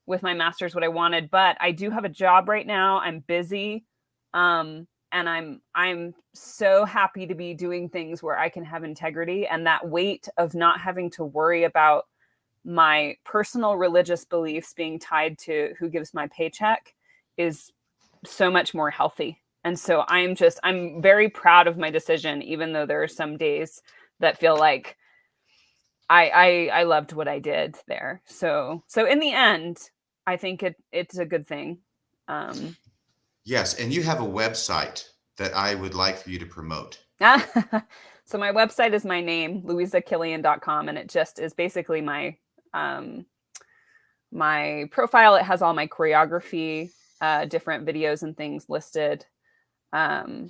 with my master's what I wanted, but I do have a job right now. I'm busy. And I'm so happy to be doing things where I can have integrity, and that weight of not having to worry about my personal religious beliefs being tied to who gives my paycheck is so much more healthy. And so I'm very proud of my decision, even though there are some days that feel like I loved what I did there. So in the end, I think it's a good thing. Yes. And you have a website that I would like for you to promote. So my website is my name, louisakillian.com. And it just is basically my profile. It has all my choreography, different videos and things listed. My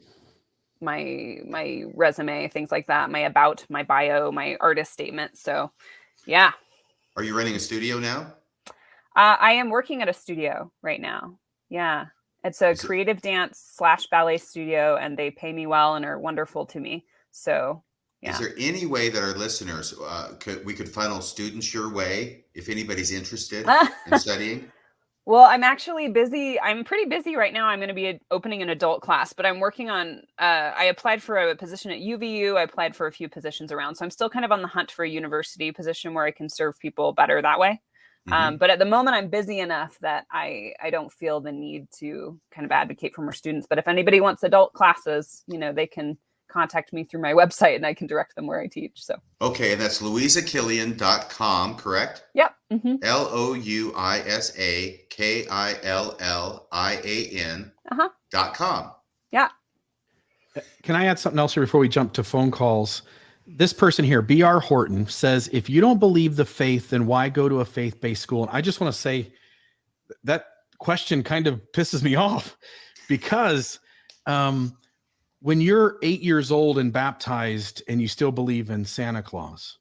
resume, things like that, my about, my bio, my artist statement. So yeah. Are you running a studio now? I am working at a studio right now. Yeah. It's a creative dance / ballet studio, and they pay me well and are wonderful to me. So yeah. Is there any way that our listeners, we could funnel students your way if anybody's interested in studying? Well, I'm actually busy. I'm pretty busy right now. I'm going to be opening an adult class, but I'm working on, I applied for a position at UVU. I applied for a few positions around. So I'm still kind of on the hunt for a university position where I can serve people better that way. Mm-hmm. But at the moment, I'm busy enough that I don't feel the need to kind of advocate for more students. But if anybody wants adult classes, they can contact me through my website and I can direct them where I teach. So okay, and that's louisakillian.com, correct? Yep. Mm-hmm. LOUISAKILLIAN.com. Yeah. Can I add something else here before we jump to phone calls? This person here, B.R. Horton, says, if you don't believe the faith, then why go to a faith-based school? And I just want to say that question kind of pisses me off because when you're 8 years old and baptized and you still believe in Santa Claus,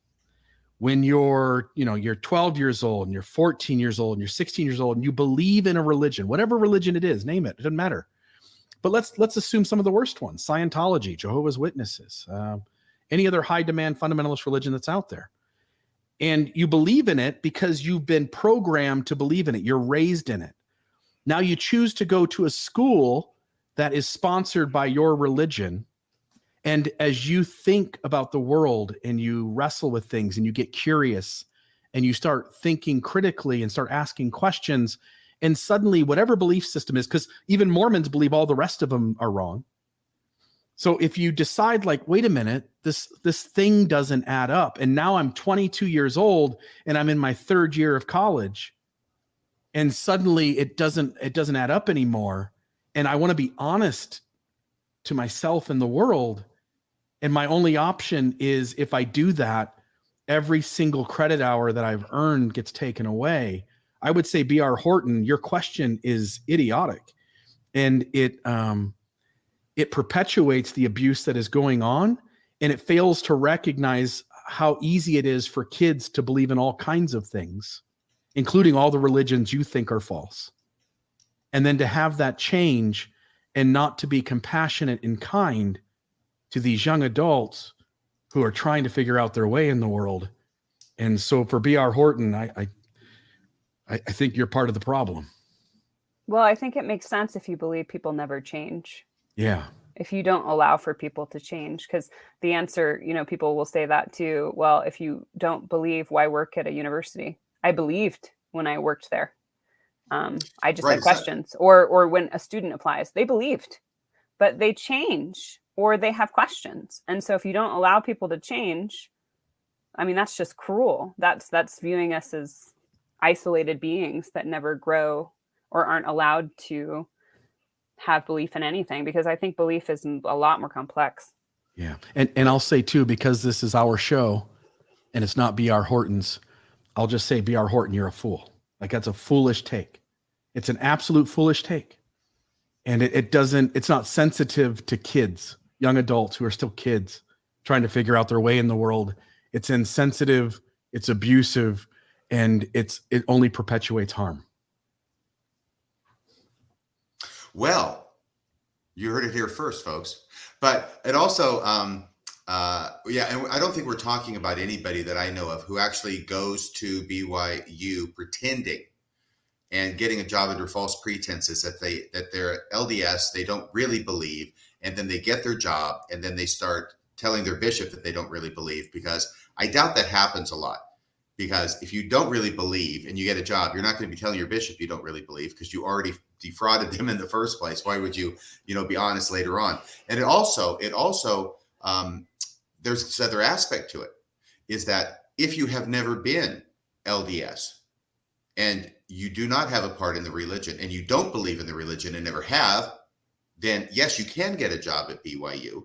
when you're 12 years old and you're 14 years old and you're 16 years old and you believe in a religion, whatever religion it is, name it, it doesn't matter. But let's assume some of the worst ones, Scientology, Jehovah's Witnesses, any other high demand fundamentalist religion that's out there. And you believe in it because you've been programmed to believe in it. You're raised in it. Now you choose to go to a school that is sponsored by your religion. And as you think about the world and you wrestle with things and you get curious and you start thinking critically and start asking questions, and suddenly whatever belief system is, because even Mormons believe all the rest of them are wrong. So if you decide like, wait a minute, this thing doesn't add up. And now I'm 22 years old and I'm in my third year of college. and suddenly it doesn't add up anymore. And I want to be honest to myself and the world. And my only option is, if I do that, every single credit hour that I've earned gets taken away. I would say, B.R. Horton, your question is idiotic. And it perpetuates the abuse that is going on, and it fails to recognize how easy it is for kids to believe in all kinds of things, including all the religions you think are false. And then to have that change and not to be compassionate and kind to these young adults who are trying to figure out their way in the world. And so for B.R. Horton, I think you're part of the problem. Well, I think it makes sense if you believe people never change. Yeah. If you don't allow for people to change, because the answer, people will say that too. Well, if you don't believe, why work at a university? I believed when I worked there. I just had questions. Or when a student applies, they believed, but they change or they have questions. And so if you don't allow people to change, I mean, that's just cruel. That's viewing us as isolated beings that never grow or aren't allowed to have belief in anything, because I think belief is a lot more complex. Yeah. And I'll say too, because this is our show and it's not B.R. Horton's, I'll just say, B.R. Horton, you're a fool. Like, that's a foolish take. It's an absolute foolish take. And it's not sensitive to kids, young adults who are still kids trying to figure out their way in the world. It's insensitive, it's abusive, and it only perpetuates harm. Well, you heard it here first, folks. But it also, and I don't think we're talking about anybody that I know of who actually goes to BYU pretending and getting a job under false pretenses that they're LDS, they don't really believe, and then they get their job, and then they start telling their bishop that they don't really believe, because I doubt that happens a lot. Because if you don't really believe and you get a job, you're not going to be telling your bishop you don't really believe, because you already defrauded them in the first place. Why would you, be honest later on? And it also, there's this other aspect to it, is that if you have never been LDS and you do not have a part in the religion and you don't believe in the religion and never have, then yes, you can get a job at BYU,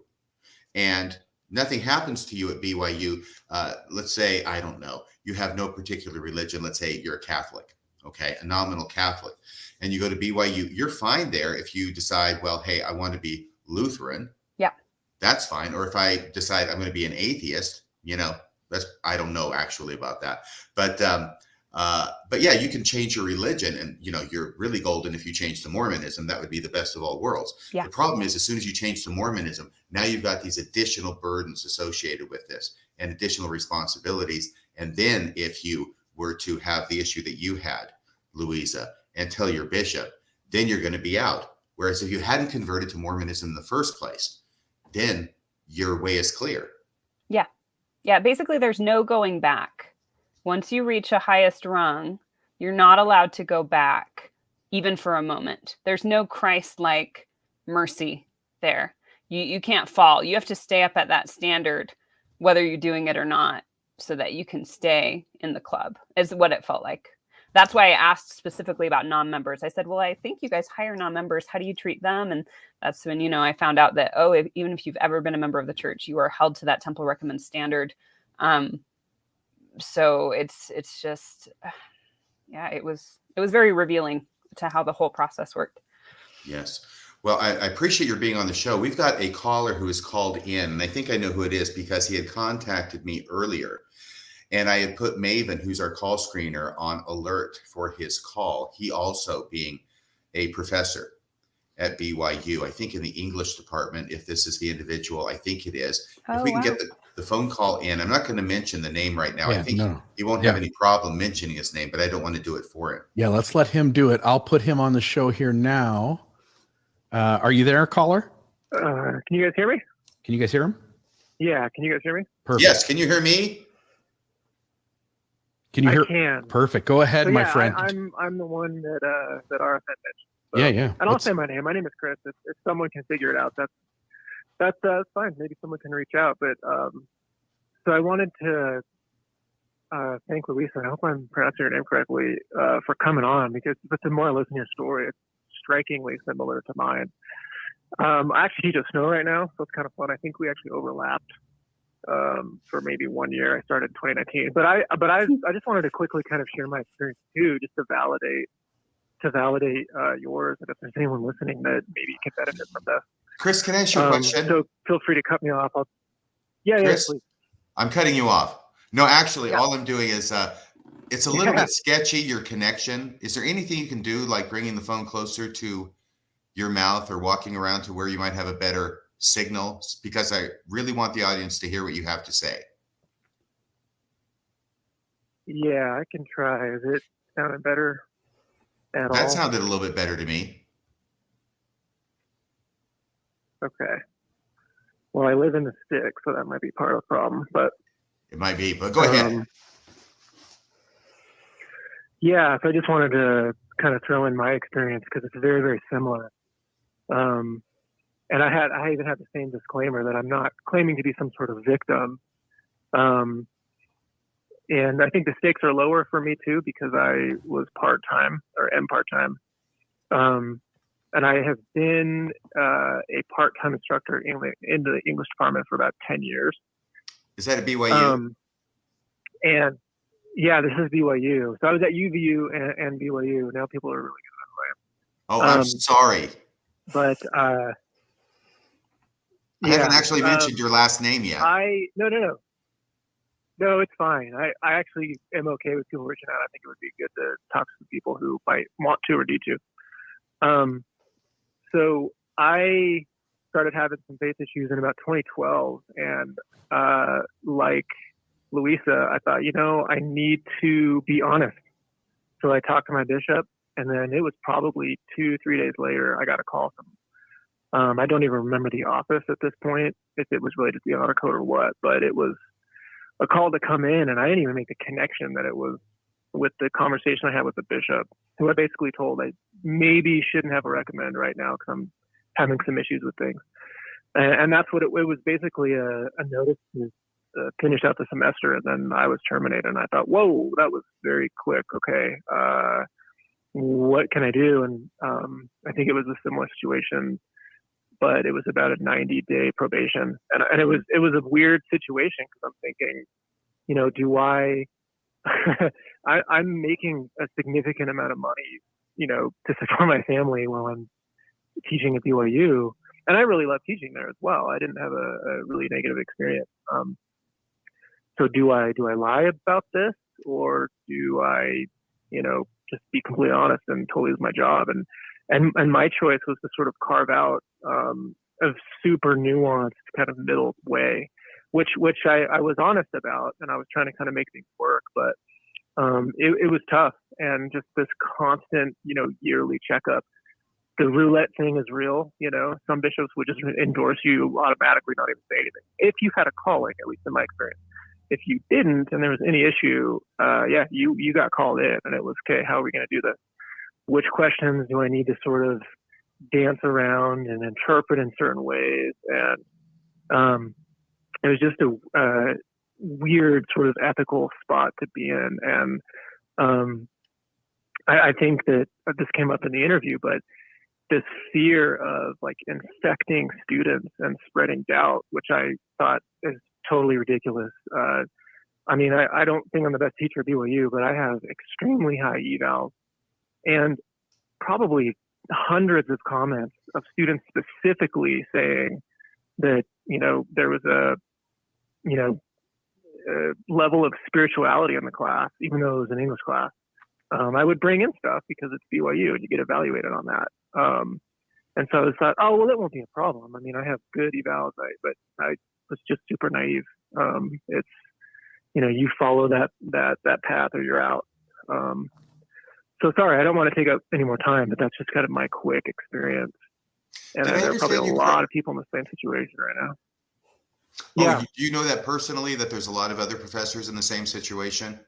and nothing happens to you at BYU. Let's say, I don't know, you have no particular religion. Let's say you're a Catholic, okay, a nominal Catholic, and you go to BYU. You're fine there if you decide, well, hey, I want to be Lutheran. Yeah, that's fine. Or if I decide I'm going to be an atheist, I don't know actually about that, but yeah, you can change your religion, and you're really golden if you change to Mormonism. That would be the best of all worlds. Yeah. The problem is, as soon as you change to Mormonism, now you've got these additional burdens associated with this and additional responsibilities. And then if you were to have the issue that you had, Louisa, and tell your bishop, then you're going to be out. Whereas if you hadn't converted to Mormonism in the first place, then your way is clear. Yeah. Yeah. Basically, there's no going back. Once you reach a highest rung, you're not allowed to go back, even for a moment. There's no Christ-like mercy there. You can't fall. You have to stay up at that standard, whether you're doing it or not, so that you can stay in the club, is what it felt like. That's why I asked specifically about non-members. I said, well, I think you guys hire non-members. How do you treat them? And that's when, I found out that, even if you've ever been a member of the church, you are held to that temple recommend standard. So it's just, it was very revealing to how the whole process worked. Yes. Well, I appreciate your being on the show. We've got a caller who has called in, and I think I know who it is because he had contacted me earlier, and I had put Maven, who's our call screener, on alert for his call. He also being a professor at BYU, I think in the English department, if this is the individual, I think it is. If we can get the phone call in, I'm not going to mention the name right now. I think he won't have any problem mentioning his name, but I don't want to do it for him. Yeah, let's let him do it. I'll put him on the show here now. Are you there, caller? Can you guys hear me? Can you guys hear him? Yeah, can you guys hear me? Perfect. Yes, can you hear me? Can you hear? I can. Perfect. Go ahead, my friend. I'm the one that RFM mentioned. So, yeah. And I'll say my name. My name is Chris. If someone can figure it out, that's fine. Maybe someone can reach out. But so I wanted to thank Louisa. I hope I'm pronouncing her name correctly for coming on, because the more I listen to your story, it's strikingly similar to mine. I actually teach at Snow right now, so it's kind of fun. I think we actually overlapped for maybe 1 year. I started in 2019, but I just wanted to quickly kind of share my experience too, just to validate yours, and if there's anyone listening that maybe can benefit from this. Chris, can I ask you a question? So feel free to cut me off. Yeah, Chris, please. I'm cutting you off. No, actually, Yeah. all I'm doing is it's a little bit sketchy, your connection. Is there anything you can do, like bringing the phone closer to your mouth or walking around to where you might have a better signal? Because I really want the audience to hear what you have to say. Yeah, I can try. Is it sounding better at all? That sounded a little bit better to me. Okay. Well, I live in the sticks, so that might be part of the problem, but It might be, but go ahead. Yeah, so I just wanted to kind of throw in my experience because it's very, very similar. And I even had the same disclaimer that I'm not claiming to be some sort of victim. And I think the stakes are lower for me too, because I was part-time or am part-time. And I have been a part-time instructor in the English department for about 10 years. Is that at BYU? And yeah, this is BYU. So I was at UVU and BYU. Now people are really good Oh, I'm sorry. But I haven't actually mentioned your last name yet. No, it's fine. I actually am okay with people reaching out. I think it would be good to talk to some people who might want to or need to. So I started having some faith issues in about 2012, and like Louisa, I thought, I need to be honest. So I talked to my bishop, and then it was probably 2-3 days later, I got a call from I don't even remember the office at this point, if it was related to the honor code or what, but it was a call to come in, and I didn't even make the connection that it was with the conversation I had with the bishop, who I basically told I maybe shouldn't have a recommend right now because I'm having some issues with things. And that's what it was, basically a notice to finish out the semester, and then I was terminated. And I thought, whoa, that was very quick. Okay, what can I do? And I think it was a similar situation, but it was about a 90-day probation. And it was a weird situation because I'm thinking, do I I'm making a significant amount of money, to support my family while I'm teaching at BYU. And I really love teaching there as well. I didn't have a really negative experience. So do I lie about this, or do I, just be completely honest and totally lose my job? And my choice was to sort of carve out a super nuanced kind of middle way, which I was honest about, and I was trying to kind of make things work, but it was tough. And just this constant, yearly checkup. The roulette thing is real. Some bishops would just endorse you automatically, not even say anything, if you had a calling, at least in my experience. If you didn't, and there was any issue, you got called in, and it was, okay, how are we going to do this? Which questions do I need to sort of dance around and interpret in certain ways? And it was just a weird sort of ethical spot to be in. And I think that this came up in the interview, but this fear of like infecting students and spreading doubt, which I thought is totally ridiculous. I don't think I'm the best teacher at BYU, but I have extremely high evals and probably hundreds of comments of students specifically saying that, there was a level of spirituality in the class, even though it was an English class. I would bring in stuff because it's BYU and you get evaluated on that. And so I thought, oh, well, it won't be a problem. I have good evals, but I was just super naive. It's, you follow that path or you're out. So sorry, I don't want to take up any more time, but that's just kind of my quick experience. And there are probably a lot of people in the same situation right now. Yeah. Do you know that personally, that there's a lot of other professors in the same situation?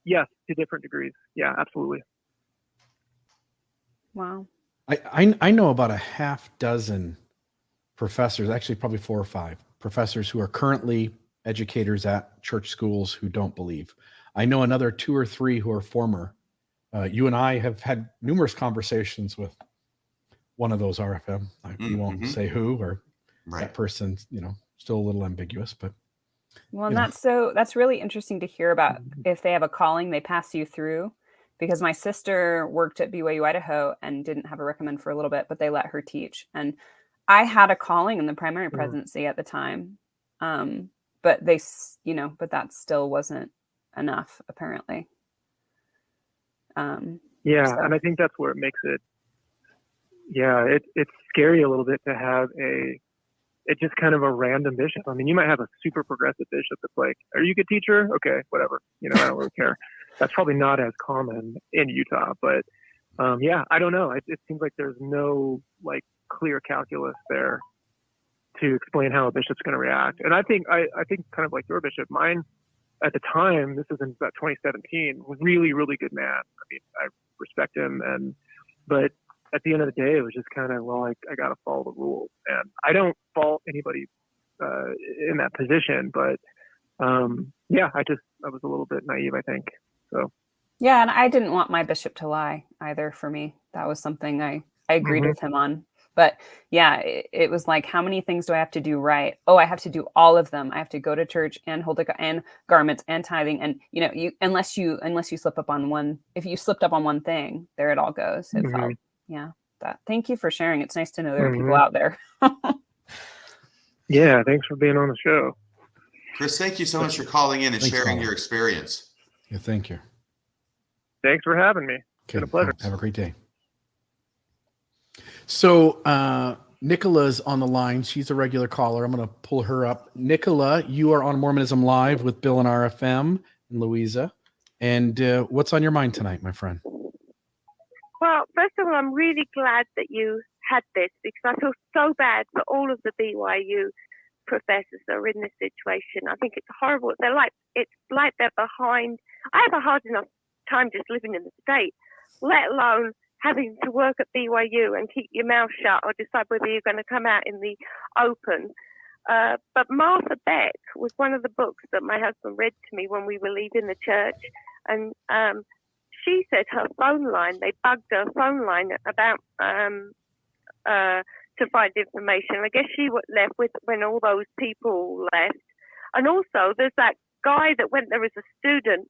Yes, to different degrees. Yeah, absolutely. Wow. I know about a half dozen professors, actually probably 4 or 5 professors who are currently educators at church schools who don't believe. I know another 2 or 3 who are former. You and I have had numerous conversations with one of those RFM. We won't say who, or that person's, still a little ambiguous, but. Well, and that's really interesting to hear about. If they have a calling, they pass you through, because my sister worked at BYU Idaho and didn't have a recommend for a little bit, but they let her teach. And I had a calling in the primary presidency at the time. But but that still wasn't enough, apparently. And I think that's where it makes it, it's scary a little bit to have it's just kind of a random bishop. I mean, you might have a super progressive bishop that's like, are you a good teacher? Okay, whatever. I don't really care. That's probably not as common in Utah, but I don't know. It seems like there's no clear calculus there to explain how a bishop's going to react. And I think kind of like your bishop, mine at the time, this was in about 2017, really, really good man. I mean, I respect him, but at the end of the day, it was just kind of, I got to follow the rules. And I don't fault anybody in that position, but I was a little bit naive, I think. So. Yeah, and I didn't want my bishop to lie either. For me, that was something I agreed with him on. But it was like, how many things do I have to do right? Oh, I have to do all of them. I have to go to church and hold and garments and tithing. And you unless you slip up on one, if you slipped up on one thing, there it all goes. It felt, thank you for sharing. It's nice to know there are people out there. Yeah, thanks for being on the show. Chris, thank you so much for calling in and sharing your experience. Yeah, thank you. Thanks for having me. It's been a pleasure. Have a great day. So Nicola's on the line. She's a regular caller. I'm going to pull her up. Nicola, you are on Mormonism Live with Bill and RFM and Louisa. And what's on your mind tonight, my friend? Well, first of all, I'm really glad that you had this, because I feel so bad for all of the BYU professors that are in this situation. I think it's horrible. It's like they're behind. I have a hard enough time just living in the state, let alone having to work at BYU and keep your mouth shut or decide whether you're going to come out in the open. But Martha Beck was one of the books that my husband read to me when we were leaving the church. And she said her phone line, they bugged her phone line about to find information. I guess she was left with when all those people left. And also there's that guy that went there as a student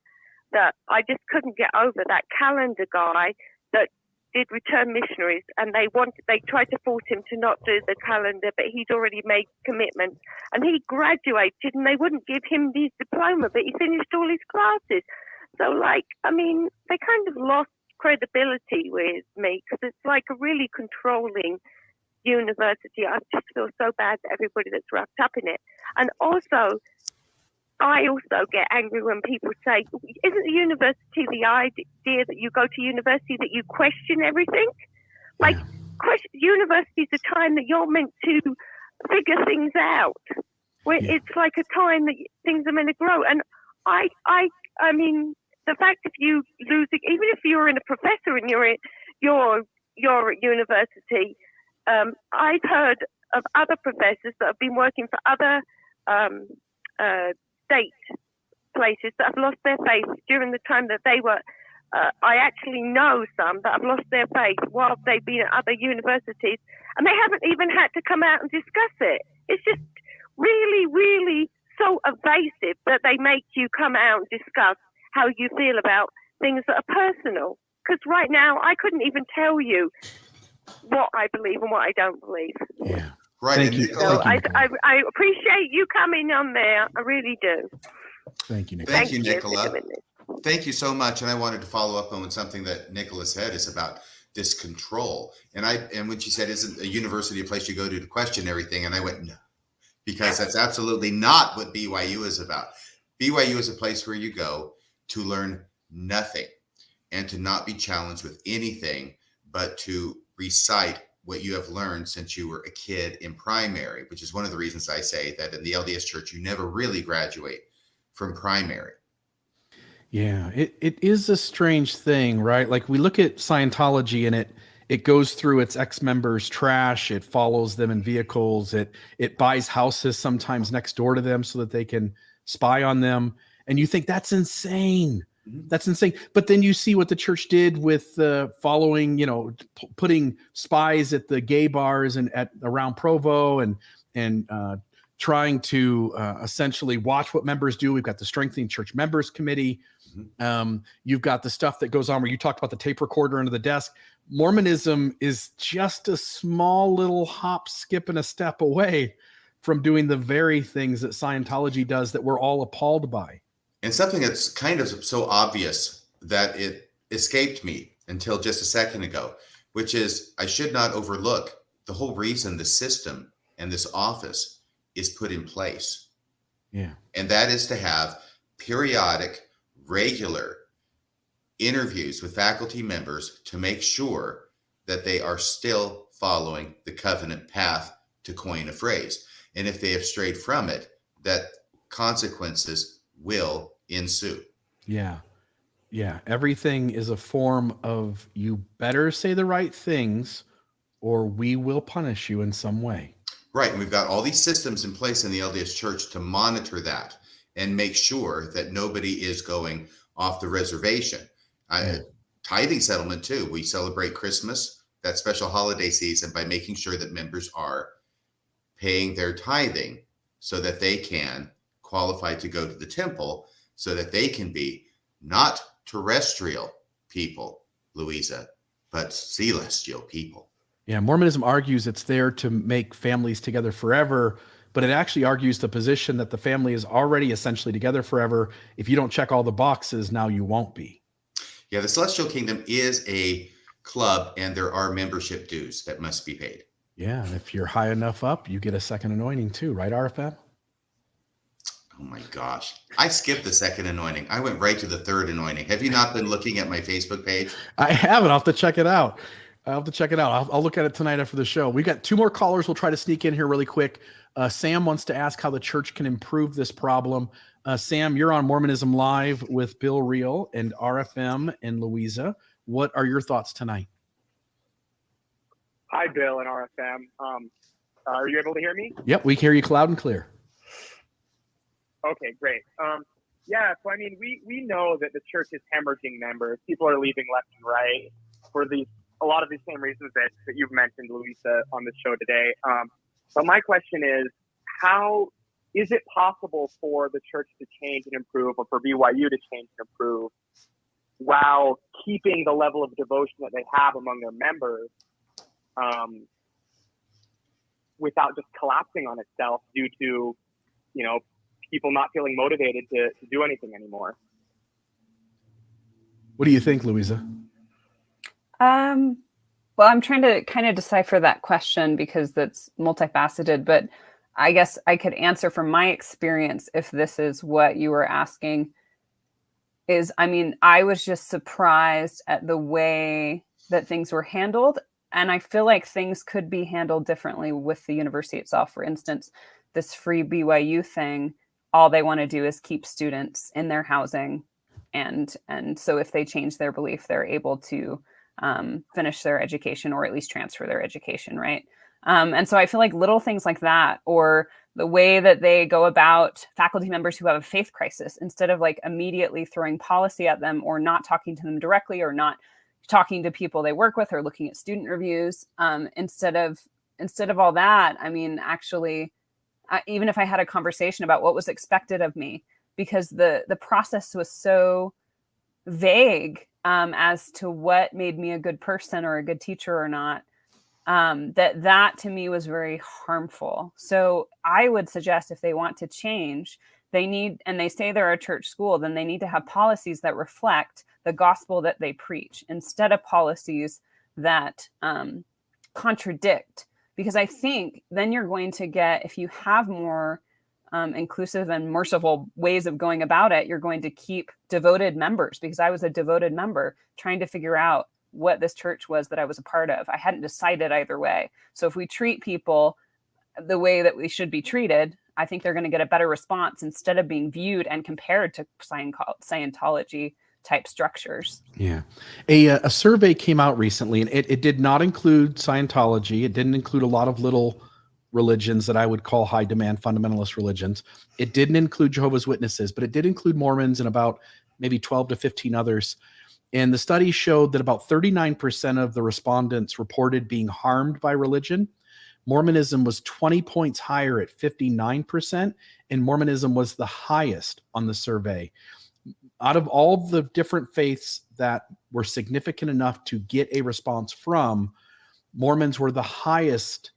that I just couldn't get over, that calendar guy that did return missionaries, and they tried to force him to not do the calendar, but he'd already made commitments, and he graduated and they wouldn't give him his diploma, but he finished all his classes. So they kind of lost credibility with me, because it's like a really controlling university. I just feel so bad for everybody that's wrapped up in it. And also, I also get angry when people say, isn't the university the idea that you go to university that you question everything? University is a time that you're meant to figure things out. It's like a time that things are meant to grow. And I mean, the fact if you lose it, even if you're in a professor and you're at university, I've heard of other professors that have been working for other state places that have lost their faith during the time that they were. I actually know some that have lost their faith while they've been at other universities, and they haven't even had to come out and discuss it. It's just really, really so evasive that they make you come out and discuss how you feel about things that are personal. Because right now, I couldn't even tell you what I believe and what I don't believe. Yeah. Right. Thank you. So I appreciate you coming on there. I really do. Thank you, Nicola. Thank you, Nicola. Thank you so much. And I wanted to follow up on something that Nicola said is about this control. And when she said, isn't a university a place you go to question everything? And I went, no, because that's absolutely not what BYU is about. BYU is a place where you go to learn nothing and to not be challenged with anything, but to recite what you have learned since you were a kid in primary, which is one of the reasons I say that in the LDS church, you never really graduate from primary. Yeah, it is a strange thing, right? Like we look at Scientology and it it goes through its ex-members' trash. It follows them in vehicles. It buys houses sometimes next door to them so that they can spy on them. And you think that's insane. That's insane. But then you see what the church did with following, putting spies at the gay bars and around Provo and trying to essentially watch what members do. We've got the Strengthening Church Members Committee. You've got the stuff that goes on where you talked about the tape recorder under the desk. Mormonism is just a small little hop, skip, and a step away from doing the very things that Scientology does that we're all appalled by. And something that's kind of so obvious that it escaped me until just a second ago, which is I should not overlook the whole reason the system and this office is put in place. Yeah. And that is to have periodic, regular interviews with faculty members to make sure that they are still following the covenant path, to coin a phrase. And if they have strayed from it, that consequences will ensue. Yeah. Yeah. Everything is a form of you better say the right things or we will punish you in some way. Right. And we've got all these systems in place in the LDS Church to monitor that and make sure that nobody is going off the reservation. Tithing settlement too. We celebrate Christmas, that special holiday season, by making sure that members are paying their tithing so that they can qualify to go to the temple, so that they can be not terrestrial people, Louisa, but celestial people. Yeah, Mormonism argues it's there to make families together forever, but it actually argues the position that the family is already essentially together forever. If you don't check all the boxes, now you won't be. Yeah, the Celestial Kingdom is a club, and there are membership dues that must be paid. Yeah, and if you're high enough up, you get a second anointing too, right, RFM? Oh my gosh. I skipped the second anointing. I went right to the third anointing. Have you not been looking at my Facebook page? I haven't. I'll have to check it out. I'll look at it tonight after the show. We got 2 more callers. We'll try to sneak in here really quick. Sam wants to ask how the church can improve this problem. Sam, you're on Mormonism Live with Bill Reel and RFM and Louisa. What are your thoughts tonight? Hi, Bill and RFM. Are you able to hear me? Yep, we hear you loud and clear. Okay, great. Yeah, so I mean, we know that the church is hemorrhaging members. People are leaving left and right for a lot of these same reasons that you've mentioned, Louisa, on the show today. But my question is, how is it possible for the church to change and improve, or for BYU to change and improve, while keeping the level of devotion that they have among their members, without just collapsing on itself due to, people not feeling motivated to do anything anymore? What do you think, Louisa? Well, I'm trying to kind of decipher that question because that's multifaceted, but I guess I could answer from my experience, if this is what you were asking, I was just surprised at the way that things were handled. And I feel like things could be handled differently with the university itself. For instance, this free BYU thing, all they want to do is keep students in their housing. And so if they change their belief, they're able to finish their education, or at least transfer their education, right? And so I feel like little things like that, or the way that they go about faculty members who have a faith crisis, instead of like immediately throwing policy at them, or not talking to them directly, or not talking to people they work with, or looking at student reviews, instead of all that, actually, even if I had a conversation about what was expected of me, because the process was so vague as to what made me a good person or a good teacher or not, that to me was very harmful. So I would suggest, if they want to change, they need, and they say they're a church school, then they need to have policies that reflect the gospel that they preach, instead of policies that contradict. Because I think then you're going to get, if you have more inclusive and merciful ways of going about it, you're going to keep devoted members. Because I was a devoted member trying to figure out what this church was that I was a part of. I hadn't decided either way. So if we treat people the way that we should be treated, I think they're going to get a better response, instead of being viewed and compared to Scientology type structures. Yeah. A survey came out recently, and it did not include Scientology. It didn't include a lot of little religions that I would call high demand fundamentalist religions. It didn't include Jehovah's Witnesses, but it did include Mormons and about maybe 12 to 15 others. And the study showed that about 39% of the respondents reported being harmed by religion. Mormonism was 20 points higher at 59%, and Mormonism was the highest on the survey. Out of all the different faiths that were significant enough to get a response from, Mormons were the highest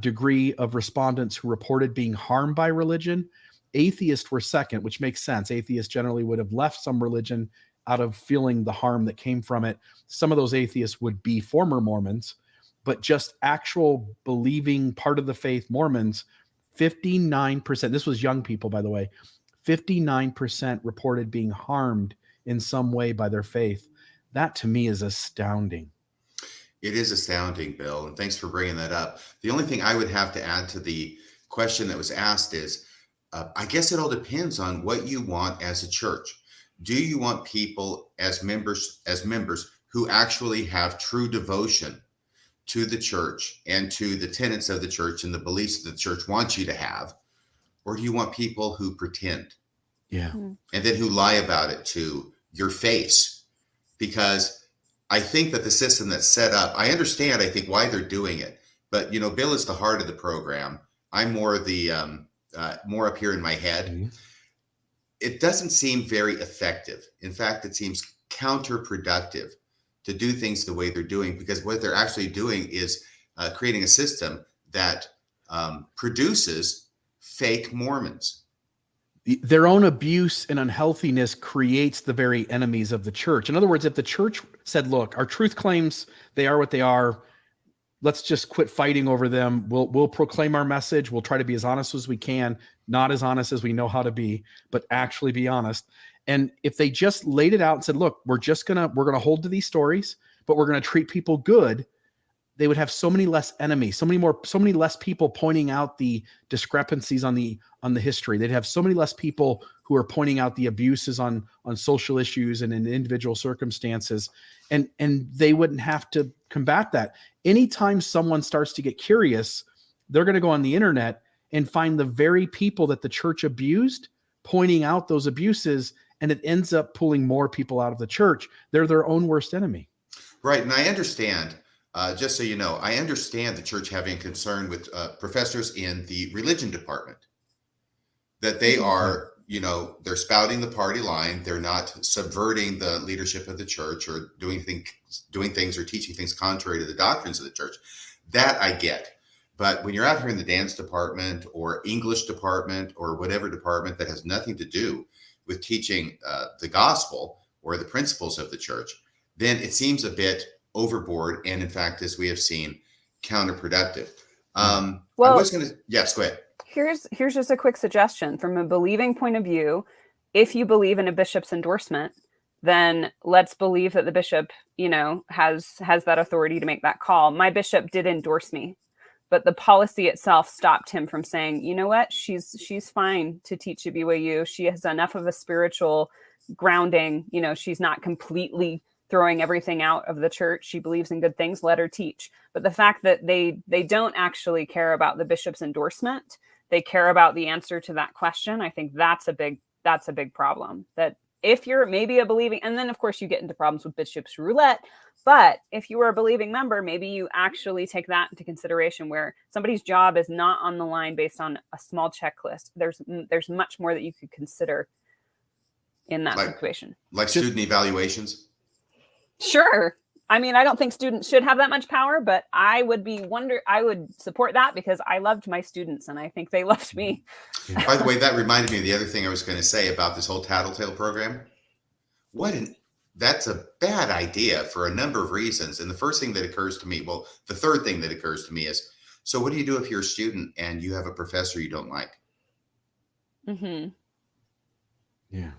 degree of respondents who reported being harmed by religion. Atheists were second, which makes sense. Atheists generally would have left some religion out of feeling the harm that came from it. Some of those atheists would be former Mormons, but just actual believing part of the faith Mormons, 59%, this was young people, by the way, 59% reported being harmed in some way by their faith. That to me is astounding. It is astounding, Bill, and thanks for bringing that up. The only thing I would have to add to the question that was asked is, I guess it all depends on what you want as a church. Do you want people as members who actually have true devotion to the church and to the tenets of the church and the beliefs that the church wants you to have? Or do you want people who pretend? Yeah. And then who lie about it to your face? Because I think that the system that's set up, I understand, I think, why they're doing it. But, Bill is the heart of the program. I'm more the more up here in my head. Mm-hmm. It doesn't seem very effective. In fact, it seems counterproductive to do things the way they're doing, because what they're actually doing is creating a system that produces fake Mormons. Their own abuse and unhealthiness creates the very enemies of the church. In other words, if the church said, look, our truth claims, they are what they are, let's just quit fighting over them. We'll proclaim our message. We'll try to be as honest as we can, not as honest as we know how to be, but actually be honest. And if they just laid it out and said, look, we're going to hold to these stories, but we're going to treat people good, they would have so many less enemies, so many less people pointing out the discrepancies on the history. They'd have so many less people who are pointing out the abuses on social issues and in individual circumstances. And they wouldn't have to combat that. Anytime someone starts to get curious, they're going to go on the internet and find the very people that the church abused, pointing out those abuses, and it ends up pulling more people out of the church. They're their own worst enemy. Right. And I understand, just so you know, I understand the church having concern with professors in the religion department, that they are, they're spouting the party line. They're not subverting the leadership of the church or doing things or teaching things contrary to the doctrines of the church. That I get. But when you're out here in the dance department or English department or whatever department that has nothing to do with teaching the gospel or the principles of the church, then it seems a bit overboard. And in fact, as we have seen, counterproductive. Yes, go ahead. Here's just a quick suggestion from a believing point of view. If you believe in a bishop's endorsement, then let's believe that the bishop, has that authority to make that call. My bishop did endorse me, but the policy itself stopped him from saying, you know what, she's fine to teach at BYU. She has enough of a spiritual grounding. She's not completely throwing everything out of the church. She believes in good things. Let her teach. But the fact that they don't actually care about the bishop's endorsement, they care about the answer to that question. I think that's a big problem. That if you're maybe a believing, and then of course you get into problems with bishop's roulette, but if you are a believing member, maybe you actually take that into consideration, where somebody's job is not on the line based on a small checklist. There's much more that you could consider in that situation. Like student evaluations? Sure. I mean, I don't think students should have that much power, but I would support that because I loved my students and I think they loved me. By the way, that reminded me of the other thing I was going to say about this whole Tattletale program. That's a bad idea for a number of reasons. And the third thing that occurs to me is, so what do you do if you're a student and you have a professor you don't like? Mm-hmm. Yeah.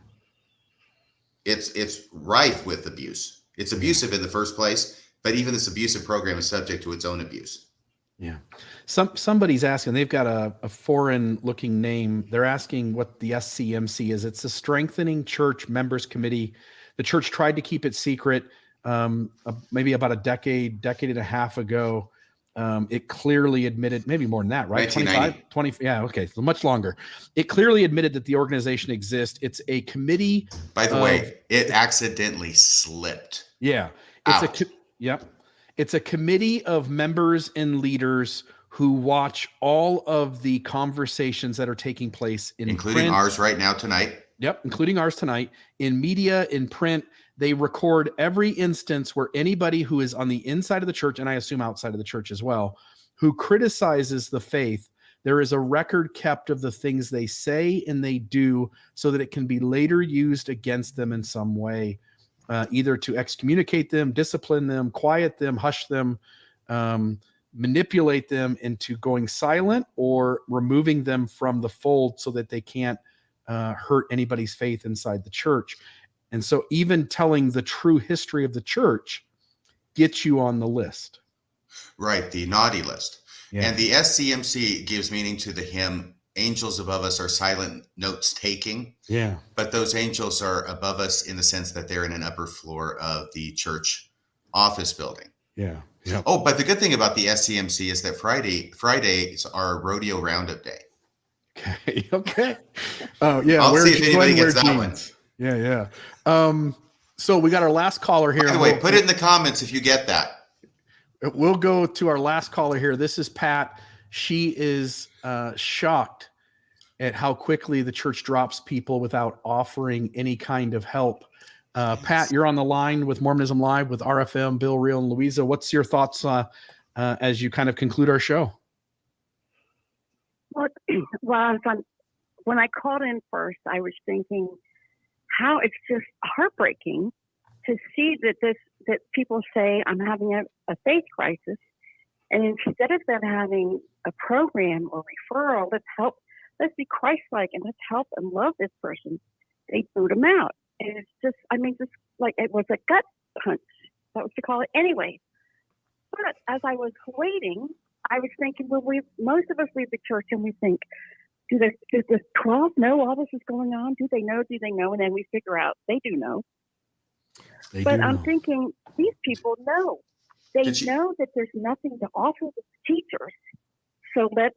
It's rife with abuse. It's abusive in the first place, but even this abusive program is subject to its own abuse. Yeah. Somebody's asking, they've got a foreign looking name. They're asking what the SCMC is. It's a Strengthening Church Members Committee. The church tried to keep it secret maybe about a decade and a half ago. It clearly admitted, maybe more than that, right? 1990. 20, yeah, okay, so much longer. It clearly admitted that the organization exists. It's a committee. By the way, it accidentally slipped. Yeah, out. It's a committee of members and leaders who watch all of the conversations that are taking place including print. Ours right now tonight. Yep, including ours tonight, in media, in print. They record every instance where anybody who is on the inside of the church, and I assume outside of the church as well, who criticizes the faith, there is a record kept of the things they say and they do so that it can be later used against them in some way, either to excommunicate them, discipline them, quiet them, hush them, manipulate them into going silent, or removing them from the fold so that they can't hurt anybody's faith inside the church. And so even telling the true history of the church gets you on the list. Right, the naughty list. Yeah. And the SCMC gives meaning to the hymn, angels above us are silent notes taking. Yeah. But those angels are above us in the sense that they're in an upper floor of the church office building. Yeah. Yep. Oh, but the good thing about the SCMC is that Fridays are rodeo roundup day. Okay. Okay. Oh yeah. I'll see if anybody gets that one. Yeah. So we got our last caller here. By the way, put it in the comments if you get that. We'll go to our last caller here. This is Pat. She is shocked at how quickly the church drops people without offering any kind of help. Pat, you're on the line with Mormonism Live with RFM, Bill, Real, and Louisa. What's your thoughts as you kind of conclude our show? Well, when I called in first, I was thinking how it's just heartbreaking to see that people say I'm having a faith crisis, and instead of them having a program or referral, let's be Christ-like and let's help and love this person, they boot them out. And it's just like it was a gut punch. That was to call it anyway. But as I was waiting, I was thinking, well, most of us leave the church and we think, does the 12 know all this is going on? Do they know? And then we figure out they do know. But I'm thinking these people know. They know that there's nothing to offer the teachers. So let's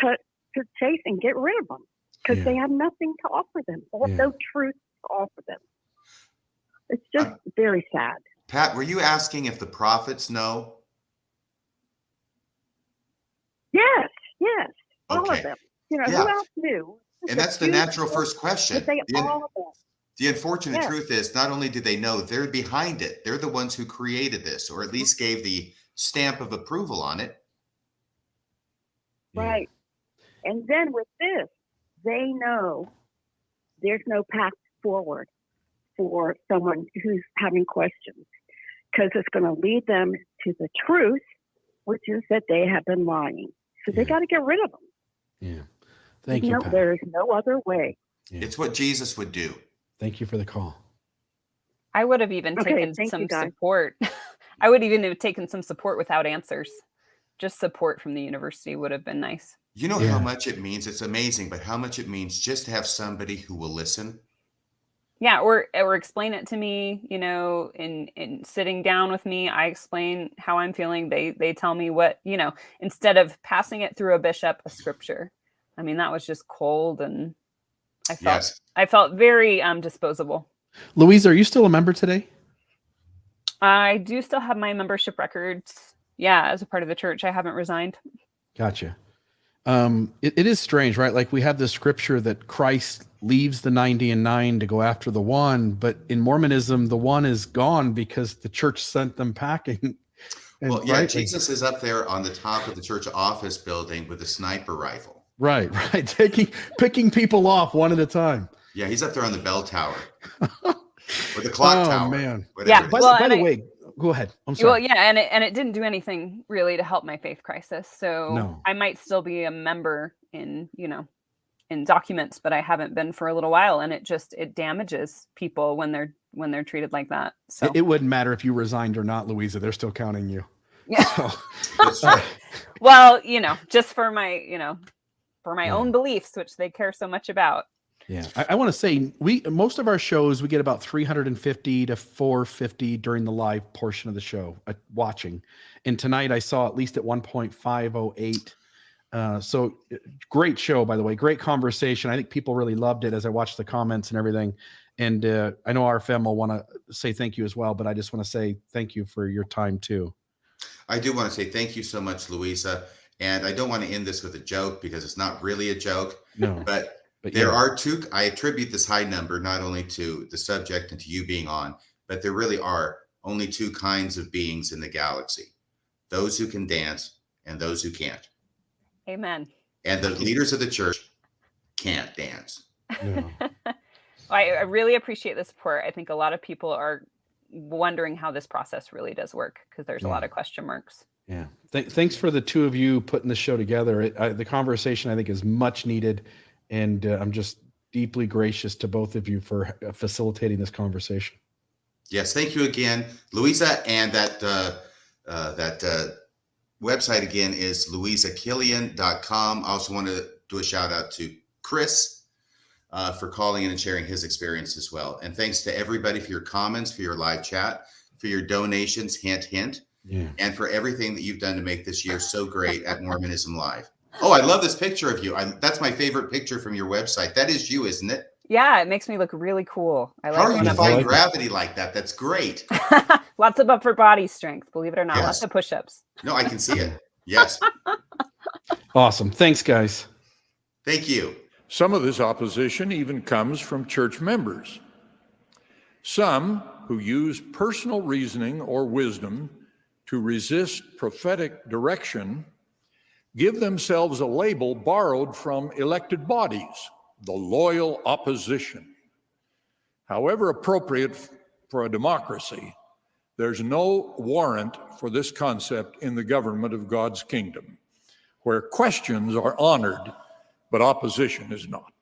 cut to the chase and get rid of them because they have nothing to offer them. They have no truth to offer them. It's just very sad. Pat, were you asking if the prophets know? Yes, all Okay. of them. Who else knew? And that's the natural first question. All of them. The unfortunate truth is not only do they know, they're behind it. They're the ones who created this, or at least gave the stamp of approval on it. Right. And then with this, they know there's no path forward for someone who's having questions because it's going to lead them to the truth, which is that they have been lying. So they got to get rid of them. Yeah. Thank you, Pat. There is no other way. Yeah. It's what Jesus would do. Thank you for the call. I would have even taken some support. I would even have taken some support without answers. Just support from the university would have been nice. You know how much it means? It's amazing, but how much it means just to have somebody who will listen. Yeah, or explain it to me, in sitting down with me, I explain how I'm feeling. They tell me what, instead of passing it through a bishop, a scripture. I mean, that was just cold, and I felt very disposable. Louisa, are you still a member today? I do still have my membership records. Yeah, as a part of the church, I haven't resigned. Gotcha. It is strange, right? Like we have this scripture that Christ leaves the 99 to go after the one, but in Mormonism, the one is gone because the church sent them packing. And, Jesus is up there on the top of the church office building with a sniper rifle. Right. Picking people off one at a time. Yeah, he's up there on the bell tower or the clock tower. Oh man. Yeah. By the way, go ahead. I'm sorry. Well, yeah, and it didn't do anything really to help my faith crisis. So I might still be a member in documents, but I haven't been for a little while, and it damages people when they're treated like that. So it wouldn't matter if you resigned or not, Louisa. They're still counting you. Yeah. So. Well, just for my own beliefs, which they care so much about. Yeah, I want to say most of our shows, we get about 350 to 450 during the live portion of the show watching. And tonight I saw at least at 1.508. So great show, by the way, great conversation. I think people really loved it as I watched the comments and everything. And I know RFM will want to say thank you as well, but I just want to say thank you for your time too. I do want to say thank you so much, Louisa. And I don't want to end this with a joke because it's not really a joke. No, but there are two. I attribute this high number not only to the subject and to you being on, but there really are only two kinds of beings in the galaxy: those who can dance and those who can't. Amen. And the leaders of the church can't dance. No. I really appreciate the support. I think a lot of people are wondering how this process really does work because there's a lot of question marks. Yeah. Thanks for the two of you putting this show together. The conversation, I think, is much needed. And I'm just deeply gracious to both of you for facilitating this conversation. Yes. Thank you again, Louisa. And that website again is louisakillian.com. I also want to do a shout out to Chris for calling in and sharing his experience as well. And thanks to everybody for your comments, for your live chat, for your donations, hint, hint, and for everything that you've done to make this year so great at Mormonism Live. Oh, I love this picture of you. That's my favorite picture from your website. That is you, isn't it? Yeah, it makes me look really cool. I like. How are you defying gravity like that? That's great. Lots of upper body strength, believe it or not. Yes. Lots of push-ups. No, I can see it. Yes. Awesome. Thanks, guys. Thank you. Some of this opposition even comes from church members. Some who use personal reasoning or wisdom to resist prophetic direction give themselves a label borrowed from elected bodies, the loyal opposition. However appropriate for a democracy, there's no warrant for this concept in the government of God's kingdom, where questions are honored, but opposition is not.